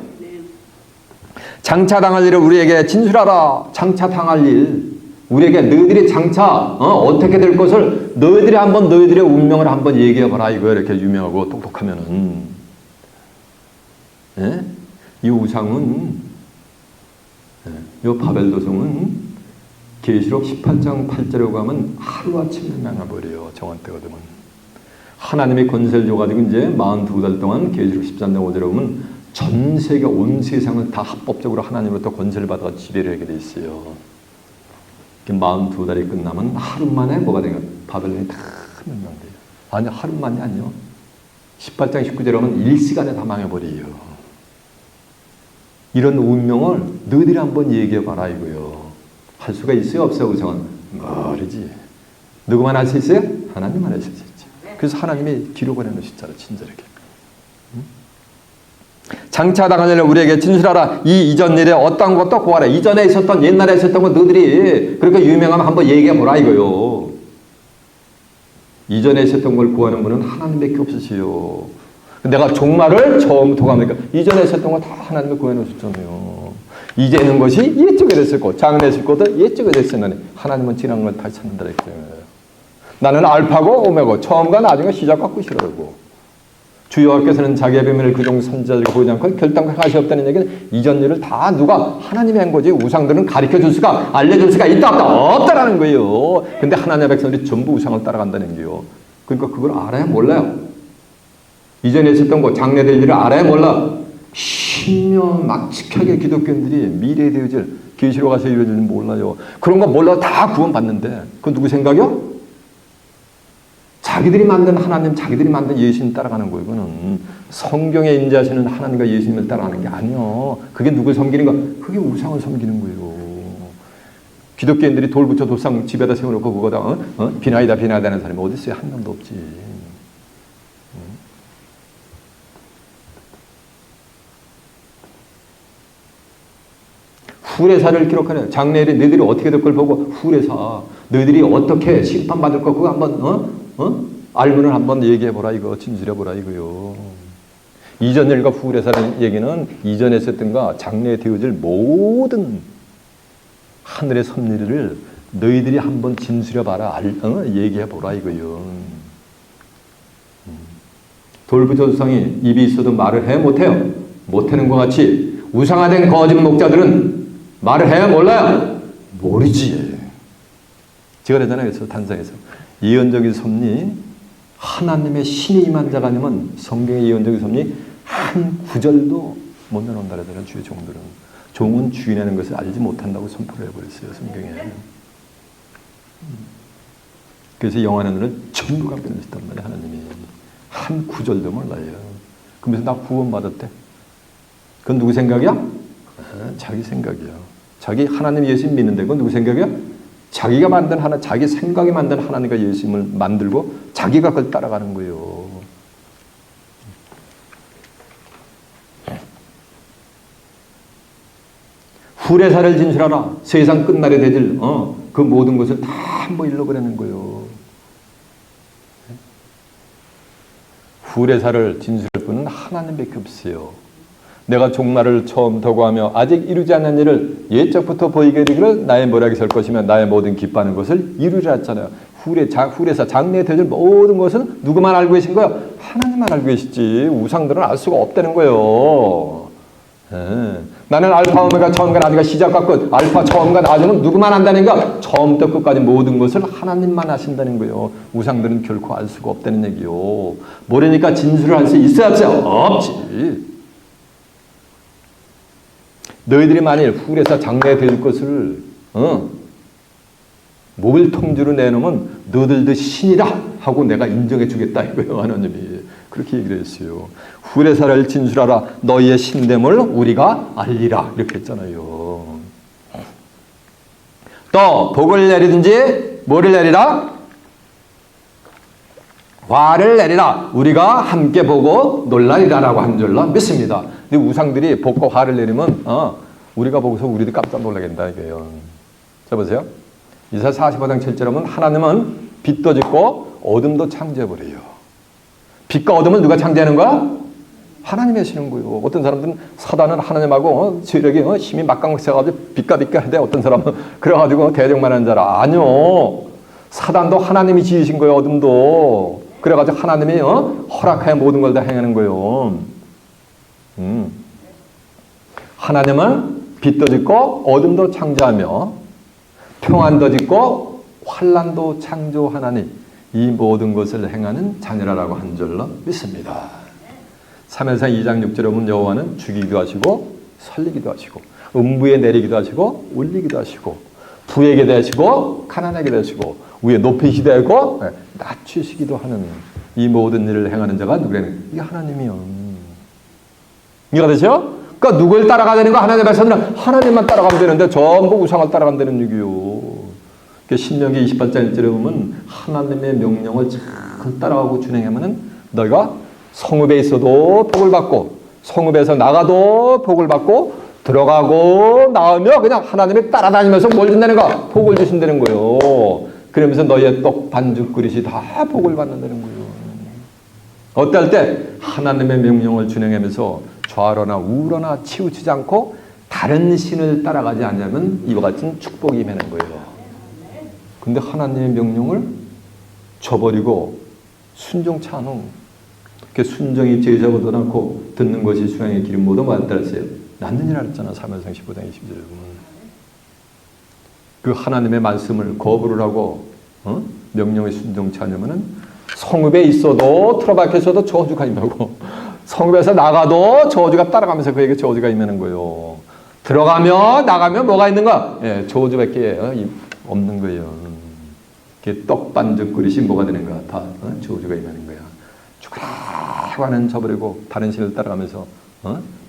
장차 당할 일을 우리에게 진술하라. 장차 당할 일, 우리에게 너희들이 장차 어떻게 될 것을 너희들이 한번 너희들의 운명을 한번 얘기해봐라. 이거 이렇게 유명하고 똑똑하면은 이 우상은, 이 바벨도성은 계시록 18장 8절에 가면 하루아침에 망해버려요. 정한 때가 되면. 하나님의 권세를 줘가지고 이제 42달 동안 계시록 13장 5절에 보면 전 세계 온 세상을 다 합법적으로 하나님으로부터 권세를 받아서 지배를 하게 돼 있어요. 42달이 끝나면 하루 만에 뭐가 되냐? 바벨론이 다 멸망돼요. 아니, 하루 만이 아니요. 18장 19절에 보면 일시간에 다 망해버려요. 이런 운명을 너희들이 한번 얘기해봐라 이거요. 할 수가 있어요? 없어요? 우상은? 모르지. 누구만 할 수 있어요? 하나님만 할 수 있지. 그래서 하나님이 기록을 해놓으셨잖아요. 친절하게. 장차 당한 일을 우리에게 진술하라. 이 이전 일에 어떤 것도 고하라. 이전에 있었던, 옛날에 있었던 거 너희들이 그렇게 유명하면 한번 얘기해보라 이거요. 이전에 있었던 걸 구하는 분은 하나님밖에 없으시요. 내가 종말을 처음부터 가니까 이전에 있었던 거 다 하나님이 구해놓으셨잖아요. 이제 있는 것이 이쪽에 됐었고 장래 있을 것도 이쪽에 됐었는데 하나님은 지난 걸 다시 찾는다 했어요. 나는 알파고 오메고 처음과 나중에 시작과 끝이라고. 주 여호와께서는 자기의 비밀을 그종 선지자들과 보이지 않고 결단할 것이 없다는 얘기는 이전 일을 다 누가 하나님이 한 거지. 우상들은 가르쳐줄 수가, 알려줄 수가 있다 없다라는 거예요. 근데 하나님의 백성들이 전부 우상을 따라간다는 거예요. 그러니까 그걸 알아야 몰라요. 이전에 있었던 거 장래될 일을 알아야 몰라. 신명막측하게 기독교인들이 미래에 되어질 계시로 가서 이루어질 줄 몰라요. 그런 거 몰라 다 구원받는데 그건 누구 생각이요? 자기들이 만든 하나님, 자기들이 만든 예수님 따라가는 거예요. 이거는 성경에 임재하시는 하나님과 예수님을 따라가는 게 아니요. 그게 누굴 섬기는 거? 그게 우상을 섬기는 거예요. 기독교인들이 돌 붙여 돌상 집에다 세워놓고 그거다 비나이다 하는 사람이 어디 있어요? 한 명도 없지. 후레사를 기록하는 장래일에 너희들이 어떻게 될 걸 보고 후레사 너희들이 어떻게 심판받을 거 그거 한번 알면은 한번 얘기해보라 이거 진술해보라 이거요. 이전 일과 후레사라는 얘기는 이전에 있었던가 장래에 되어질 모든 하늘의 섭리를 너희들이 한번 진술해봐라 얘기해보라 이거요. 돌부조상이 입이 있어도 말을 해 못해요. 못하는 것 같이 우상화된 거짓 목자들은 말을 해야 몰라요? 모르지. 제가 그러잖아요. 단상에서. 예언적인 섭리, 하나님의 신이 임한 자가 아니면 성경의 예언적인 섭리 한 구절도 못 내놓는다 그러잖아요. 주의 종들은. 종은 주인하는 것을 알지 못한다고 선포를 해버렸어요. 성경에. 그래서 영화는 전부가 변했단 말이에요. 하나님이. 한 구절도 몰라요. 그러면서 나 구원받았대. 그건 누구 생각이야? 자기 생각이야. 자기 하나님 예수님 믿는데 그건 누구 생각이야? 자기가 만든 자기 생각이 만든 하나님과 예수님을 만들고 자기가 그걸 따라가는 거예요. 후레사를 진술하라. 세상 끝날에 되질 그 모든 것을 다 뭐 일러버리는 거예요. 후레사를 진술할 분은 하나님밖에 없어요. 내가 종말을 처음부터 구하며 아직 이루지 않은 일을 옛적부터 보이게 되기를 나의 모략이 설 것이며 나의 모든 기뻐하는 것을 이루리라 했잖아요. 후레사 장래에 되어질 모든 것은 누구만 알고 계신 거예요? 하나님만 알고 계시지 우상들은 알 수가 없다는 거예요. 나는 알파 오메가 처음과 나중에 시작과 끝 알파 처음과 나중은 누구만 안다니까 처음부터 끝까지 모든 것을 하나님만 하신다는 거예요. 우상들은 결코 알 수가 없다는 얘기요. 모르니까 진술을 할 수 있어야 없어요? 없지. 너희들이 만일 후레사 장래에 될 것을 목을 통주로 내놓으면 너희들도 신이라 하고 내가 인정해 주겠다 이거예요. 하나님이 그렇게 얘기를 했어요. 후레사를 진술하라. 너희의 신됨을 우리가 알리라 이렇게 했잖아요. 또 복을 내리든지 뭐를 내리라? 화를 내리라. 우리가 함께 보고 놀라리라라고 한 줄로 믿습니다. 근데 우상들이 복과 화를 내리면 우리가 보고서 우리도 깜짝 놀라겠다 이거예요. 자 보세요. 이사 45장 7절에 보면 하나님은 빛도 짓고 어둠도 창조해버려요. 빛과 어둠을 누가 창조하는 거야? 하나님이 하시는 거예요. 어떤 사람들은 사단은 하나님하고 세력이 힘이 막강세가지고 빛과 해야 돼. 어떤 사람은 그래가지고 대적만하는 자라. 아니요. 사단도 하나님이 지으신 거예요. 어둠도. 그래가지고 하나님이 허락하여 모든 걸 다 행하는 거예요. 하나님은 빛도 짓고 어둠도 창조하며 평안도 짓고 환난도 창조하나니 이 모든 것을 행하는 자녀라고 한 줄로 믿습니다. 사무엘상 2장 6절에 보면 여호와는 죽이기도 하시고 살리기도 하시고 음부에 내리기도 하시고 올리기도 하시고 부에게도 하시고 가난하게도 하시고 위에 높이시기도 하고 낮추시기도 하는 이 모든 일을 행하는 자가 누구래요? 이게 하나님이요. 이해가 되죠? 그러니까 누굴 따라가야 되는 거? 하나님의 백성들은 하나님만 따라가면 되는데 전부 우상을 따라간다는 얘기요. 신명기 28장 1절에 보면 하나님의 명령을 잘 따라가고 준행하면 너희가 성읍에 있어도 복을 받고 성읍에서 나가도 복을 받고 들어가고 나오며 그냥 하나님이 따라다니면서 뭘 준다는 거? 복을 주신다는 거예요. 그러면서 너희의 떡 반죽 그릇이 다 복을 받는다는 거예요. 어떨 때 하나님의 명령을 준행하면서 좌로나 우로나 치우치지 않고 다른 신을 따라가지 않으면 이와 같은 축복이 임하는 거예요. 근데 하나님의 명령을 저버리고 순종치 않음. 순종이 제자보다 않고 듣는 것이 수양의 길은 모두 맞다랬어요. 낫느니라 그랬잖아. 사무엘상 15장 20절에 보면. 그 하나님의 말씀을 거부를 하고 명령에 순종치 않으면은 성읍에 있어도 틀어박혀 있어도 저주가 임하고 성읍에서 나가도 저주가 따라가면서 그에게 저주가 임하는 거예요. 들어가며 나가며 뭐가 있는가? 예, 저주밖에 없는 거예요. 떡 반죽 그릇이 뭐가 되는가? 다 저주가 임하는 거야. 죽으라고는 저버리고 다른 신을 따라가면서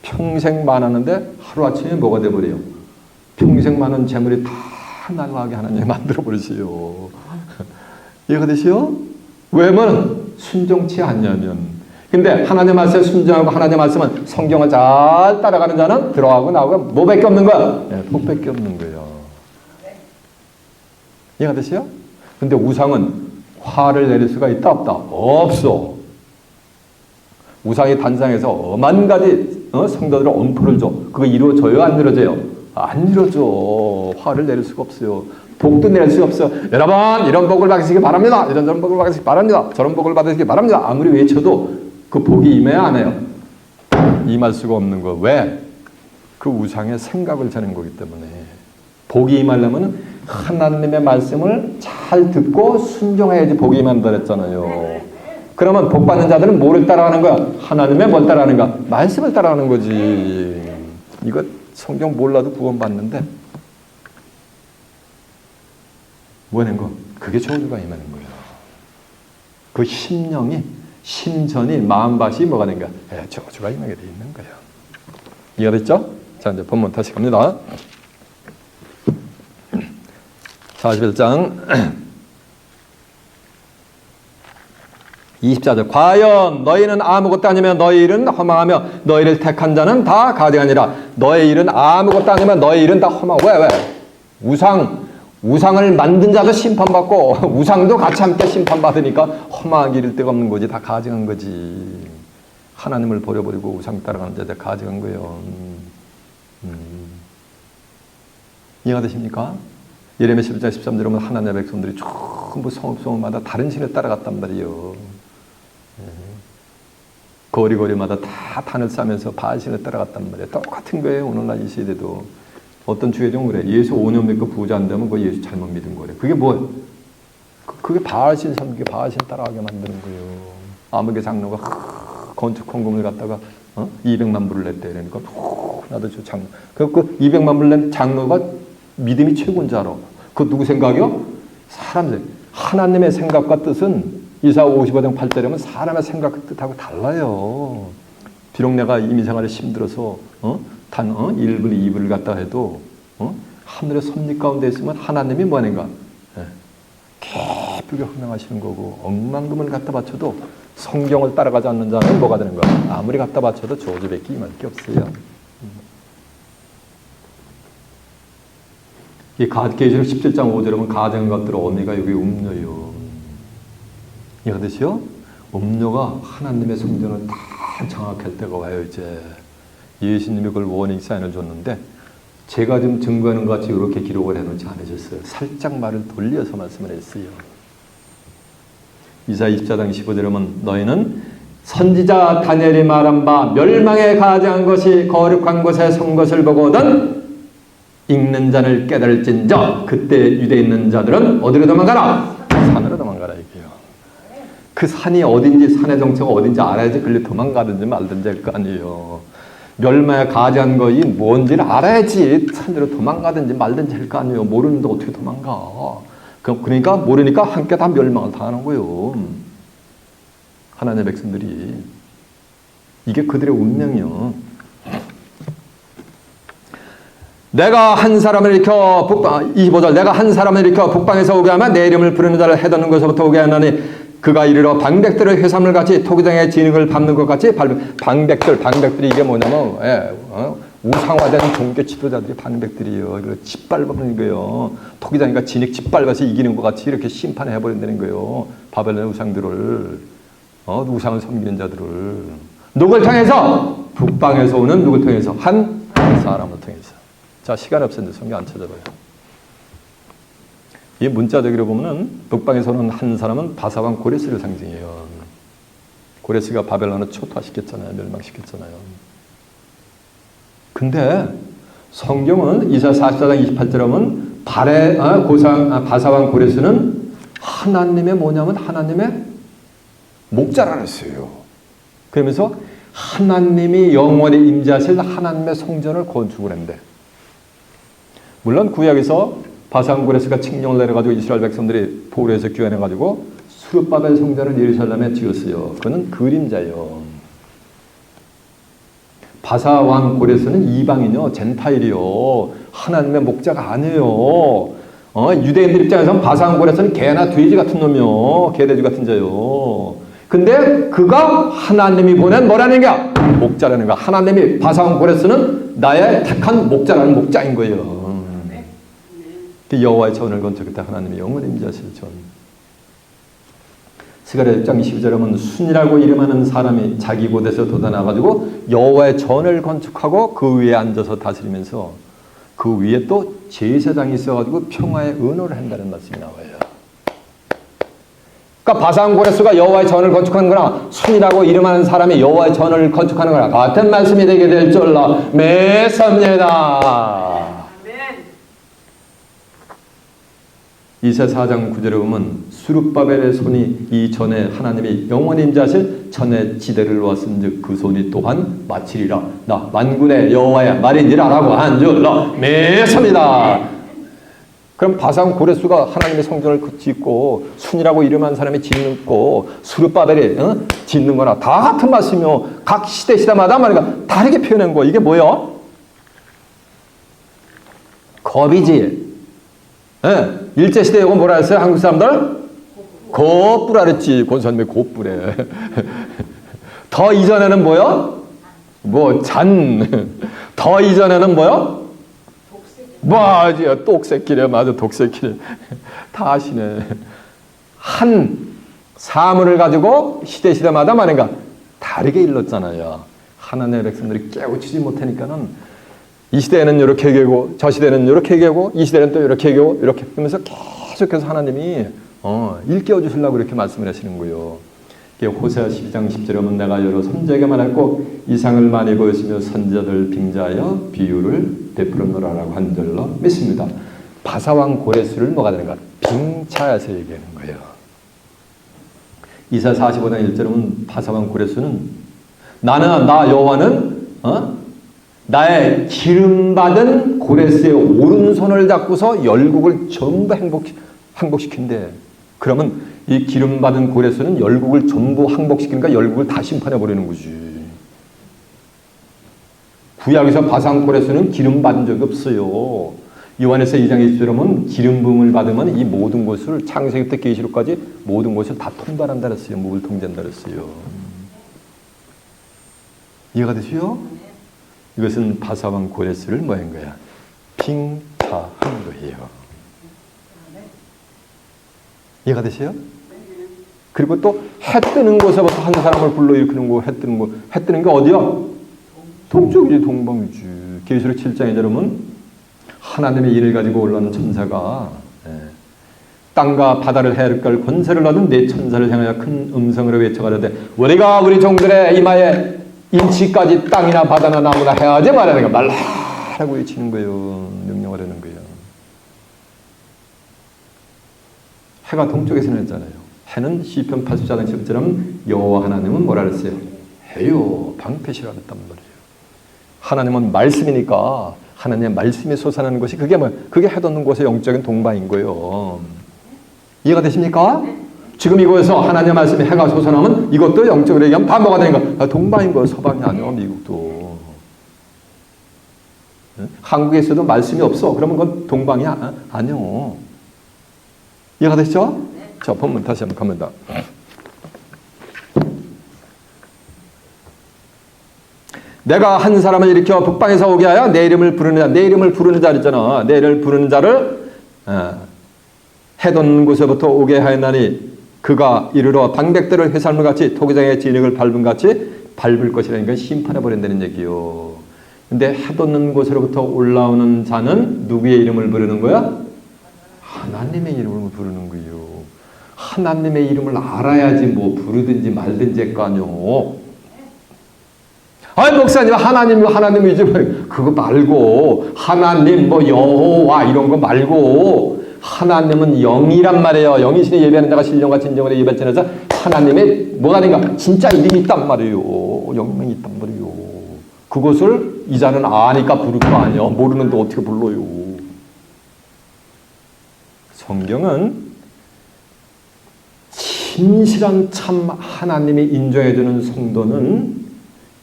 평생 많았는데 하루아침에 뭐가 돼버려요? 평생 많은 재물이 다 날아가게 하나님이 만들어버리시요. 이해가 되시요? 왜냐면 순종치 않냐면. 근데 하나님 말씀에 순종하고 하나님 말씀은 성경을 잘 따라가는 자는 들어가고 나오고 뭐밖에 없는 거야? 네, 복밖에 없는 거예요. 이해가 되시요? 근데 우상은 화를 내릴 수가 있다 없다? 없어. 우상이 단상에서 엄한 가지 성도들은 엄포를 줘. 그거 이루어져요? 안 이루어져요? 안 이루어져. 화를 내릴 수가 없어요. 복도 내릴 수가 없어요. 여러분 이런 복을 받으시기 바랍니다. 이런 복을 받으시기 바랍니다. 저런 복을 받으시기 바랍니다. 아무리 외쳐도 그 복이 임해야 안 해요? 임할 수가 없는 거. 왜? 그 우상의 생각을 자는 거기 때문에. 복이 임하려면 하나님의 말씀을 잘 듣고 순종해야지 복이 임한다 그랬잖아요. 그러면 복 받는 자들은 뭐를 따라가는 거야? 하나님의 뭘 따라가는 거야? 말씀을 따라가는 거지. 이거 성경 몰라도 구원 받는데 뭐하는 거? 그게 저주가 임하는 거예요. 그 심령이 심전이 마음밭이 뭐가 된 거야? 저주가 임하게 돼 있는 거예요. 이해가 됐죠? 자 이제 본문 다시 갑니다. 41장 24절 과연 너희는 아무것도 아니면 너희 일은 허망하며 너희를 택한 자는 다 가증하니라. 너희 일은 아무것도 아니면 너희 일은 다 허망하고 왜? 우상을 만든 자도 심판받고 우상도 같이 함께 심판받으니까 허망하게 이를 데가 없는 거지. 다 가증한 거지. 하나님을 버려버리고 우상 따라가는 자들 가증한 거예요. 이해가 되십니까? 예레미야 11장 13절에 보면 하나님의 백성들이 전부 성읍마다 다른 신을 따라갔단 말이에요. 거리마다 다 단을 싸면서 바알신을 따라갔단 말이에요. 똑같은 거예요. 오늘날 이 시대도. 어떤 주의종 그래. 예수 5년 믿고 부자 안 되면 그거 예수 잘못 믿은 거래. 그게 뭐예요? 그게 바알신 섬기게 바알신 따라가게 만드는 거예요. 아무개 장로가 건축 헌금을 갖다가 200만 불을 냈대. 그러니까 나도 저 장로. 그 200만 불 낸 장로가 믿음이 최고인 줄 알아. 그 누구 생각이요? 사람들. 하나님의 생각과 뜻은 이사 55장 8절에 보면 사람의 생각과 뜻하고 달라요. 비록 내가 이민생활에 힘들어서 단 1불, 2불을 갖다 해도 하늘의 섭리 가운데 있으면 하나님이 뭐하는가? 깊게 흥명하시는 거고 억만금을 갖다 바쳐도 성경을 따라가지 않는 자는 뭐가 되는 거야? 아무리 갖다 바쳐도 저주밖에 임할 게 없어요. 이 계시록 17장 5절에 보면 가증한 것들 어미가 여기 음료요. 이해가 되시요? 음료가 하나님의 성전을 다 장악할 때가 와요. 이제 예수님이 그걸 워닝 사인을 줬는데 제가 좀 증거하는 것 같이 이렇게 기록을 해놓지 않으셨어요. 살짝 말을 돌려서 말씀을 했어요. 이사야 24장 15절에 보면 너희는 선지자 다니엘이 말한 바 멸망에 가증한 것이 거룩한 곳에 선 것을 보거든 읽는 자를 깨달을진저 그때 유대에 있는 자들은 어디로 도망가라? 산으로 도망가라 이게요. 그 산이 어딘지 산의 정체가 어딘지 알아야지 그리 도망가든지 말든지 할 거 아니에요. 멸망에 가증한 것이 뭔지를 알아야지 산으로 도망가든지 말든지 할 거 아니에요. 모르는데 어떻게 도망가? 그러니까 모르니까 함께 다 멸망을 당하는 거예요. 하나님의 백성들이. 이게 그들의 운명이요. 내가 한 사람을 일으켜 25절 내가 한 사람을 일으켜 북방에서 오게 하면 내 이름을 부르는 자를 해도는 곳에서부터 오게 하나니 그가 이르러 방백들의 회삼을 같이 토기장의 진흙을 밟는 것 같이 방백들이 이게 뭐냐면 우상화된 종교 지도자들이 방백들이에요. 이거 짓밟는 거예요. 토기장이가 진흙 짓밟아서 이기는 것 같이 이렇게 심판해 버린다는 거예요. 바벨론의 우상들을 우상을 섬기는 자들을 누굴 통해서? 북방에서 오는 누굴 통해서? 한 사람을 통해서. 자, 시간 없었는데 성경 안 찾아봐요. 이 문자적으로 보면은 북방에서 오는 한 사람은 바사왕 고레스를 상징해요. 고레스가 바벨론을 초토화시켰잖아요. 멸망시켰잖아요. 근데 성경은 이사야 44장 28절에 보면 바사왕 고레스는 하나님의 뭐냐면 하나님의 목자라 그랬어요. 그러면서 하나님이 영원히 임재하실 하나님의 성전을 건축을 했는데 물론 구약에서 바사왕 고레스가 칙령을 내려가지고 이스라엘 백성들이 포로에서 귀환해가지고 수르바벨 성전을 예루살렘에 지었어요. 그거는 그림자예요. 바사왕 고레스는 이방인이요, 젠타일이요, 하나님의 목자가 아니에요. 유대인들 입장에서는 바사왕 고레스는 개나 돼지 같은 놈이요, 개돼지 같은 자요. 근데 그가 하나님이 보낸 뭐라는 거야? 목자라는 거야. 하나님이 바사왕 고레스는 나의 택한 목자라는 목자인 거예요. 그 여호와의 전을 건축했다. 하나님이 영원히 임재하실 전. 스가랴 6장 22절에 보면 순이라고 이름하는 사람이 자기 곳에서 돋아나가지고 여호와의 전을 건축하고 그 위에 앉아서 다스리면서 그 위에 또 제사장이 있어가지고 평화의 은호를 한다는 말씀이 나와요. 그러니까 바사왕 고레스가 여호와의 전을 건축하는 거나 순이라고 이름하는 사람이 여호와의 전을 건축하는 거나 같은 말씀이 되게 될 줄로 믿습니다. 이사야 4장 9절에 보면 수르바벨의 손이 이 전에 하나님이 영원히 임재하실 전에 지대를 놓았은즉 그 손이 또한 마치리라. 나 만군의 여호와의 말인지라라고 한 줄로 믿습니다. 그럼 바사왕 고레스가 하나님의 성전을 짓고 순이라고 이름한 사람이 짓고 수르바벨이 짓는 거나 다 같은 말씀이요. 각 시대마다 말이야 다르게 표현한 거. 이게 뭐예요? 겁이지. 네. 일제시대에 이거 뭐라 했어요? 한국 사람들? 곱부라 그랬지. 권선배 곱부래. 더 이전에는 뭐요? 더 이전에는 뭐요? 맞아요. 똑새끼래. 맞아. 독새끼래. 다 아시네. 한 사물을 가지고 시대마다 말인가 다르게 일렀잖아요. 하나님의 백성들이 깨우치지 못하니까는 이 시대에는 이렇게 얘기하고 저 시대는 이렇게 얘기하고 이 시대는 또 이렇게 얘기하고 이렇게 하면서 계속해서 하나님이 일깨워 주시려고 이렇게 말씀을 하시는 거예요. 호세아 12장 10절에 보면 내가 여러 선지자에게 말했고 이상을 많이 보였으며 선지자들 빙자하여 비유를 베풀었노라라고 한 절로 믿습니다. 바사왕 고레스를 뭐가 되는가? 빙자해서 얘기하는 거예요. 이사야 45장 1절에 보면 바사왕 고레스는 나 여호와는 나의 기름받은 고레스의 오른손을 잡고서 열국을 전부 항복시킨대. 그러면 이 기름받은 고레스는 열국을 전부 항복시키니까 열국을 다 심판해버리는 거지. 구약에서 바사왕 고레스는 기름받은 적이 없어요. 요한에서 2장 20절에 보면 기름 부음을 받으면 이 모든 것을 창세기부터 계시록까지 모든 것을 다 통달한다 그랬어요. 목을 통제한다 그랬어요. 이해가 되시죠? 이것은 바사왕 고레스를 뭐한 거야? 빙자한 거예요. 이해가 되세요? 그리고 또 해 뜨는 곳에부터 한 사람을 불러일으키는 거, 해 뜨는 게 어디야? 동쪽이지, 동방이지. 계시록 7장에 보면 하나님의 일을 가지고 올라오는 천사가 땅과 바다를 해할 권세를 얻은 네 천사를 향하여 큰 음성으로 외쳐가라되 우리가 우리 종들의 이마에 인치까지 땅이나 바다나 나무나 해하지 말라는 거 말라라고 외치는 거예요. 명령하라는 거예요. 해가 동쪽에서 냈잖아요. 해는 시편 84장 10절처럼 여호와 하나님은 뭐라 그랬어요? 해요. 방패시라 그랬단 말이에요. 하나님은 말씀이니까 하나님의 말씀이 솟아나는 것이 그게 뭐예요? 그게 해 돋는 곳의 영적인 동방인 거예요. 이해가 되십니까? 지금 이곳에서 하나님의 말씀이 해가 솟아나면 이것도 영적으로 얘기하면 다 뭐가 되는 거야? 동방인 거예요. 서방이 아니요. 미국도. 한국에서도 말씀이 없어. 그러면 그건 동방이 아니요. 이해가 되시죠? 자, 본문 다시 한번 갑니다. 내가 한 사람을 일으켜 북방에서 오게 하여 내 이름을 부르는 자, 내 이름을 부르는 자 있잖아. 내 이름을 부르는 자를 해돋는 곳에부터 오게 하였나니 그가 이르러 방백들을 회살물 같이 토기장의 진흙을 밟은 같이 밟을 것이라니까 심판해 버린다는 얘기요. 근데 해돋는 곳으로부터 올라오는 자는 누구의 이름을 부르는 거야? 하나님의 이름을 부르는 거예요. 하나님의 이름을 알아야지 뭐 부르든지 말든지 할 거 아니요. 아니 목사님 하나님 이름 그거 말고 하나님 뭐 여호와 이런 거 말고 하나님은 영이란 말이에요. 영이신이 예배하는 자가 신령과 진정으로 예배하면서 하나님의 뭐가 된가 진짜 이름이 있단 말이에요. 영명이 있단 말이에요. 그것을 이 자는 아니까 부를 거 아니야. 모르는데 어떻게 불러요. 성경은 진실한 참 하나님이 인정해주는 성도는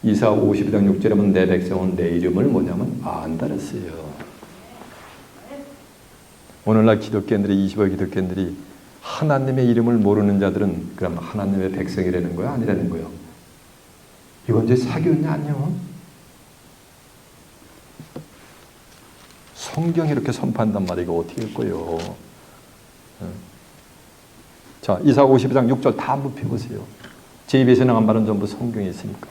이사 52장 6절에 보면 내 백성은 내 이름을 뭐냐면 안다 그랬어요. 오늘날 기독교인들이 25의 기독교인들이 하나님의 이름을 모르는 자들은 그럼 하나님의 백성이라는 거야? 아니라는 거야? 이건 이제 사교냐 아니요? 성경이 이렇게 선포한단 말이야. 이거 어떻게 할 거예요? 자, 이사 52장 6절 다 한번 펴보세요. 제 입에서 나간 말은 전부 성경에 있으니까.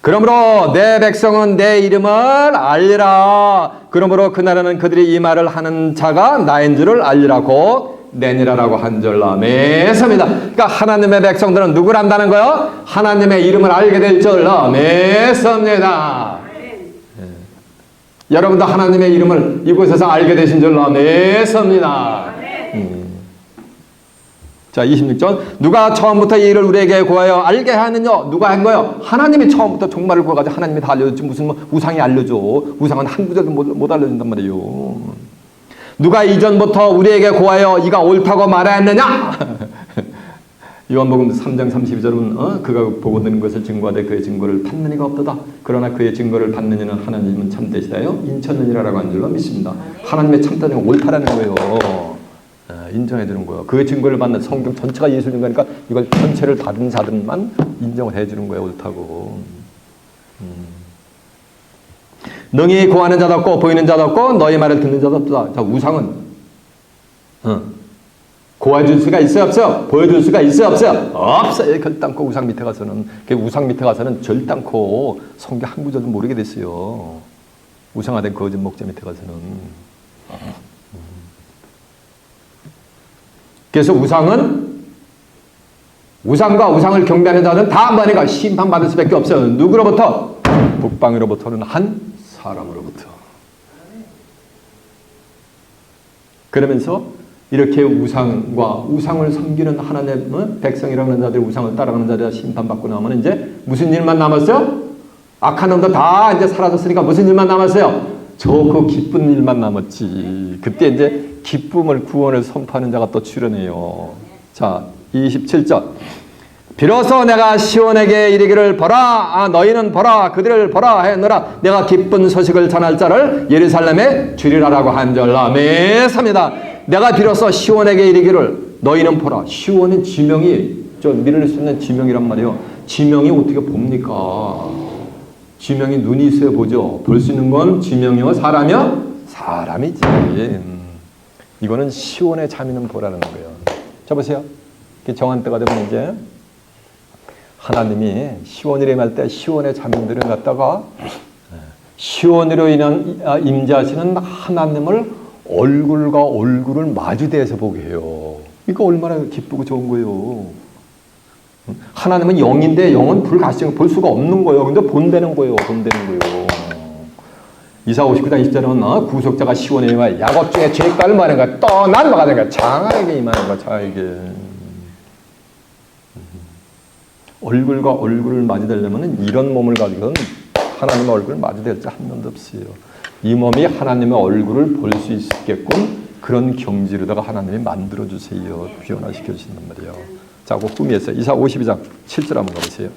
그러므로 내 백성은 내 이름을 알리라. 그러므로 그 나라는 그들이 이 말을 하는 자가 나인 줄을 알리라고 내니라라고 한절라 매섭니다. 그러니까 하나님의 백성들은 누구를 안다는 거요? 하나님의 이름을 알게 될 줄라 매섭니다. 여러분도 하나님의 이름을 이곳에서 알게 되신 줄로 매섭니다. 자, 26절. 누가 처음부터 이 일을 우리에게 구하여 알게 하느냐? 누가 한 거예요? 하나님이 처음부터 종말을 구해가지고 하나님이 다 알려줬지. 무슨 뭐 우상이 알려줘. 우상은 한 구절도 못 알려준단 말이에요. 누가 이전부터 우리에게 구하여 이가 옳다고 말하였느냐? 요한복음 3장 32절은 그가 보고 듣는 것을 증거하되 그의 증거를 받는 이가 없도다. 그러나 그의 증거를 받는 이는 하나님은 참되시다요 인천느니라라고 한 줄로 믿습니다. 하나님의 참되는 옳다라는 거예요. 인정해 주는 거예요. 그의 증거를 받는 성경 전체가 예수 증거니까 이걸 전체를 받은 자들만 인정을 해 주는 거예요. 옳다고. 능히 구하는 자도 없고 보이는 자도 없고 너희 말을 듣는 자도 없다. 자, 우상은 구해줄 수가 있어요? 없어요? 보여줄 수가 있어요? 없어요? 없어요. 결단코 우상 밑에 가서는. 우상 밑에 가서는 절단코 성경 한 구절도 모르게 됐어요. 우상화된 거짓 목자 밑에 가서는. 그래서 우상은 우상과 우상을 경배하는 자는 다 한 번에 심판받을 수밖에 없어요. 누구로부터? 북방으로부터는 한 사람으로부터. 그러면서 이렇게 우상과 우상을 섬기는 하나님의 백성이라는 자들이 우상을 따라가는 자들이 심판받고 나면 이제 무슨 일만 남았어요? 악한 놈도 다 이제 사라졌으니까 무슨 일만 남았어요? 좋고 기쁜 일만 남았지. 그때 이제 기쁨을 구원을 선포하는 자가 또 출현해요. 자, 27절. 비로소 내가 시온에게 이르기를 보라, 너희는 보라, 그들을 보라 하였노라. 내가 기쁜 소식을 전할 자를 예루살렘에 주리라라고 한절라 매섭니다. 내가 비로소 시온에게 이르기를 너희는 보라. 시온은 지명이 믿을 수 있는 지명이란 말이에요. 지명이 어떻게 봅니까? 지명이 눈이 있어야 보죠. 볼 수 있는 건 지명이요 사람이요? 사람이지. 이거는 시온의 자민은 보라는 거예요. 자 보세요. 정한 때가 되면 이제 하나님이 시온이라 할 때 시온의 자민들을 갖다가 시온으로 인한 임재하시는 하나님을 얼굴과 얼굴을 마주대해서 보게 해요. 이거 얼마나 기쁘고 좋은 거예요. 하나님은 영인데 영은 불가시형 볼 수가 없는 거예요. 근데 본다는 거예요. 본다는 거예요. 이사 59장 20절은 구속자가 시온에 임하여 야곱 중에 죄가를 말하는 거야. 떠난 거가 되는 거야. 장하에게 임하는 거야. 장하에게. 얼굴과 얼굴을 마주대려면 이런 몸을 가지고는 하나님의 얼굴을 마주댈 자 한 명도 없어요. 이 몸이 하나님의 얼굴을 볼 수 있게끔 그런 경지로다가 하나님이 만들어주세요. 변화시켜 주신단 말이에요. 자, 그 후미에서 이사 52장 7절 한번 가보세요.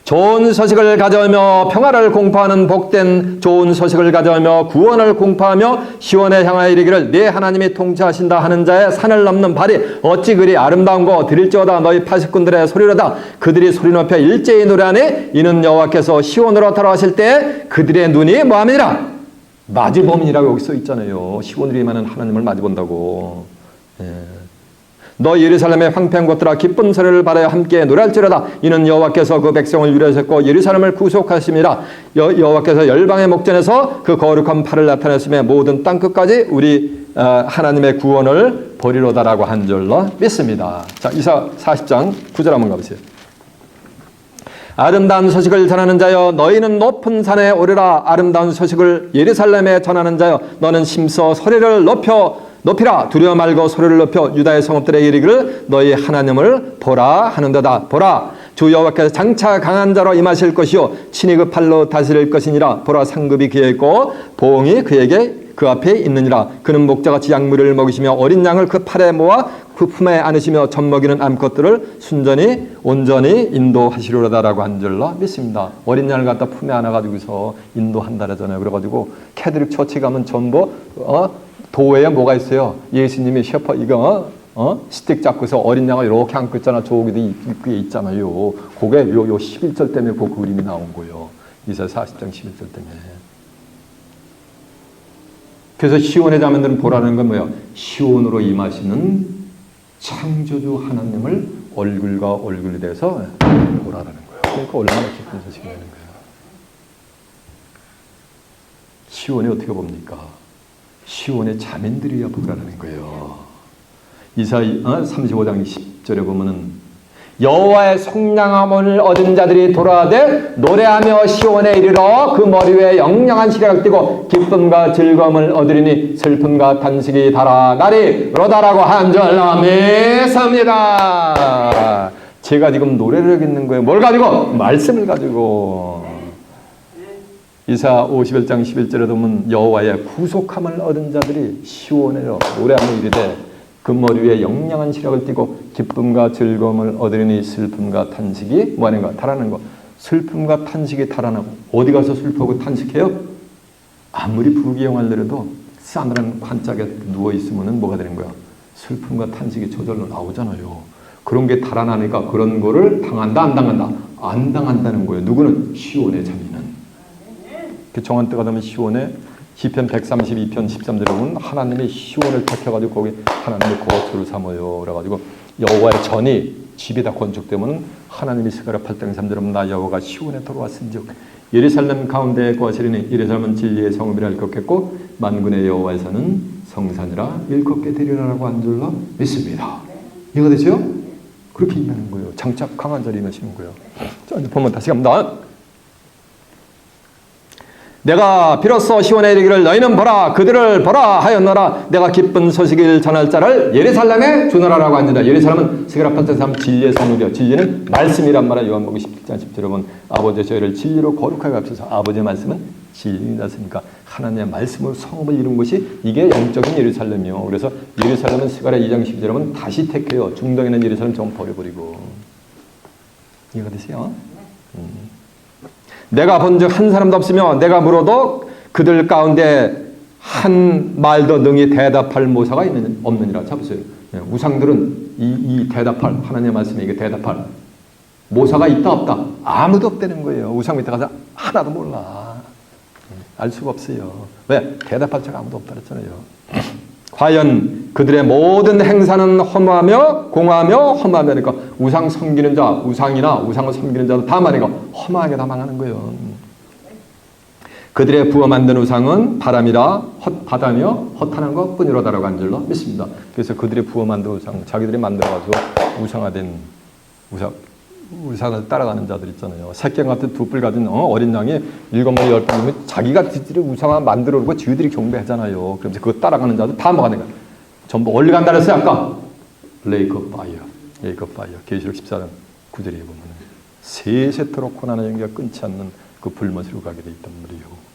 좋은 소식을 가져오며 평화를 공포하는 복된 좋은 소식을 가져오며 구원을 공포하며 시온에 향하여 이르기를 네 하나님이 통치하신다 하는 자의 산을 넘는 발이 어찌 그리 아름다운 거 들을지어다 너희 파수꾼들의 소리로다 그들이 소리 높여 일제히 노래하니 이는 여호와께서 시온으로 돌아오실 때 그들의 눈이 뭐함이니라 마주봄이라고 여기 써 있잖아요. 시온으로 임하는 하나님을 마주본다고. 너 예루살렘의 황폐한 곳들아 기쁜 소리를 받아야 함께 노래할지로다 이는 여호와께서 그 백성을 위로하셨고 예루살렘을 구속하심이라 여호와께서 열방의 목전에서 그 거룩한 팔을 나타냈으며 모든 땅끝까지 우리 하나님의 구원을 보리로다라고 한 줄로 믿습니다. 자, 이사 40장 9절 한번 가보세요. 아름다운 소식을 전하는 자여 너희는 높은 산에 오르라 아름다운 소식을 예루살렘에 전하는 자여 너는 심서 소리를 높이라 두려워 말고 소리를 높여 유다의 성읍들에 이르기를 너희 하나님을 보라 하는도다. 보라 주 여호와께서 장차 강한 자로 임하실 것이요 친히 그 팔로 다스릴 것이니라. 보라 상급이 그에 있고 보응이 그에게 그 앞에 있느니라. 그는 목자같이 양무리를 먹이시며 어린 양을 그 팔에 모아 그 품에 안으시며 젖먹이는 암컷들을 순전히 온전히 인도하시리로다라고 한 줄로 믿습니다. 어린 양을 갖다 품에 안아가지고서 인도한다라잖아요. 그래가지고 캐드릭 처치 가면 전부 도회에 뭐가 있어요? 예수님이 셰퍼 이거 스틱 잡고서 어린 양을 이렇게 안고 있잖아. 저기도 입구에 있잖아요. 그게 요 11절 때문에 그 그림이 나온 거예요. 이사 40장 11절 때문에. 그래서 시온의 자매들은 보라는 건 뭐예요? 시온으로 임하시는 창조주 하나님을 얼굴과 얼굴이 돼서 보라라는 거예요. 그러니까 얼마나 기쁜 소식이 되는 거예요. 시온이 어떻게 봅니까? 시온의 자민들이야 보라는 거예요. 이사 35장 10절에 보면은 여호와의 속량함을 얻은 자들이 돌아오되 노래하며 시온에 이르러 그 머리 위에 영영한 시력을 띠고 기쁨과 즐거움을 얻으리니 슬픔과 탄식이 달아나리 로다라고 한 줄로 믿습니다. 제가 지금 노래를 하고 있는 거예요. 뭘 가지고? 말씀을 가지고. 이사 51장 11절에 보면 여호와의 구속함을 얻은 자들이 시온에로 노래하며 이르되 그 머리 위에 영영한 시력을 띠고 기쁨과 즐거움을 얻으리니 슬픔과 탄식이 뭐하는가? 달아나는 거. 슬픔과 탄식이 달아나고 어디 가서 슬퍼하고 탄식해요? 아무리 부귀영화를 내려도 싸늘한 관짝에 누워있으면 뭐가 되는 거야? 슬픔과 탄식이 저절로 나오잖아요. 그런 게 달아나니까 그런 거를 당한다 안 당한다? 안 당한다는 거예요. 누구는? 시온의 자민은. 그 정한 때가 되면 시온에 시편 132편 13절에 보면 하나님이 시온을 택해가지고 거기 하나님의 거처를 삼아요. 그래가지고 여호와의 전이 집이 다 건축되면 하나님이 스가랴 8장 3절에 보면 나 여호와가 시온에 돌아왔은즉 예루살렘 가운데에 거하시리니 예루살렘은 진리의 성읍이라 일컫겠고 만군의 여호와에서는 성산이라 일컫게 되리라라고 한 줄로 믿습니다. 이해가 되죠? 그렇게 임하는 거예요. 장착 강한 자리 임하시는 거예요. 자, 이제 보면 다시 갑니다. 내가 비로소 시온에 이르기를 너희는 보라 그들을 보라 하였노라. 내가 기쁜 소식을 전할 자를 예루살렘에 주노라라고 하니라. 예루살렘은 스가랴 8장 3 진리의 성읍이요 말씀이란 말이야. 요한복음 17장 10절에 보면 아버지 저희를 진리로 거룩하게 합소서. 아버지의 말씀은 진리였으니까 하나님의 말씀으로 성읍을 이룬 것이 이게 영적인 예루살렘이요. 그래서 예루살렘은 스가랴 2장 12절에 보면 다시 택해요. 중동에 있는 예루살렘 좀 버려버리고. 이해가 되세요? 내가 본즉 한 사람도 없으며 내가 물어도 그들 가운데 한 말도 능히 대답할 모사가 없느니라. 잡으세요. 우상들은 이 대답할 하나님의 말씀에 이게 대답할 모사가 있다 없다 아무도 없다는 거예요. 우상 밑에 가서 하나도 몰라. 알 수가 없어요. 왜? 대답할 자가 아무도 없다 그랬잖아요. 과연 그들의 모든 행사는 허무하며 공허하며 허무하며 그러니까 우상 섬기는 자, 우상이나 우상을 섬기는 자도 다 말이고 허무하게 다 망하는 거예요. 그들의 부어 만든 우상은 바람이라 바다며 허탄한 것뿐이로다라고 한 줄로 믿습니다. 그래서 그들의 부어 만든 우상, 자기들이 만들어가지고 우상화된 우상을 따라가는 자들 있잖아요. 새끼 같은 두 뿔 가진 어린 양이 7마리 10뿔이면 자기가 지들이 우상화 만들어 놓고 지들이 경배하잖아요. 그러면서 그거 따라가는 자들 다 뭐가 된 거야? 전부 어디 간다 그랬어요 아까? 레이크 파이어. 계시록 14장 9절에 보면 세세토록 고난의 연기가 끊지 않는 그 불못으로 가게 돼 있단 말이에요.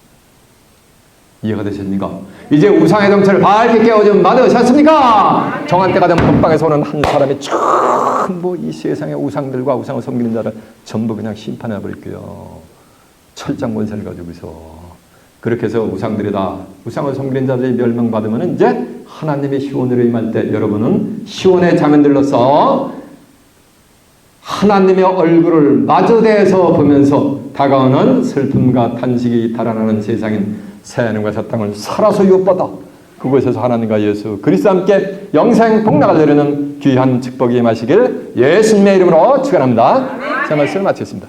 이해가 되십니까? 이제 우상의 정체를 밝게 깨워줌 받으셨습니까? 정한 때가 되면 법방에서 오는 한 사람이 전부 이 세상의 우상들과 우상을 섬기는 자를 전부 그냥 심판해 버릴게요. 철장 권세를 가지고서. 그렇게 해서 우상들이다. 우상을 섬기는 자들이 멸망받으면 이제 하나님의 시온으로 임할 때 여러분은 시온의 자면들로서 하나님의 얼굴을 마주대해서 보면서 다가오는 슬픔과 탄식이 달아나는 세상인 새하늘과 새 땅을 살아서 유업받아 그곳에서 하나님과 예수 그리스도 함께 영생 복락을 누리는 귀한 축복이 임하시길 예수님의 이름으로 축원합니다. 제 말씀을 마치겠습니다.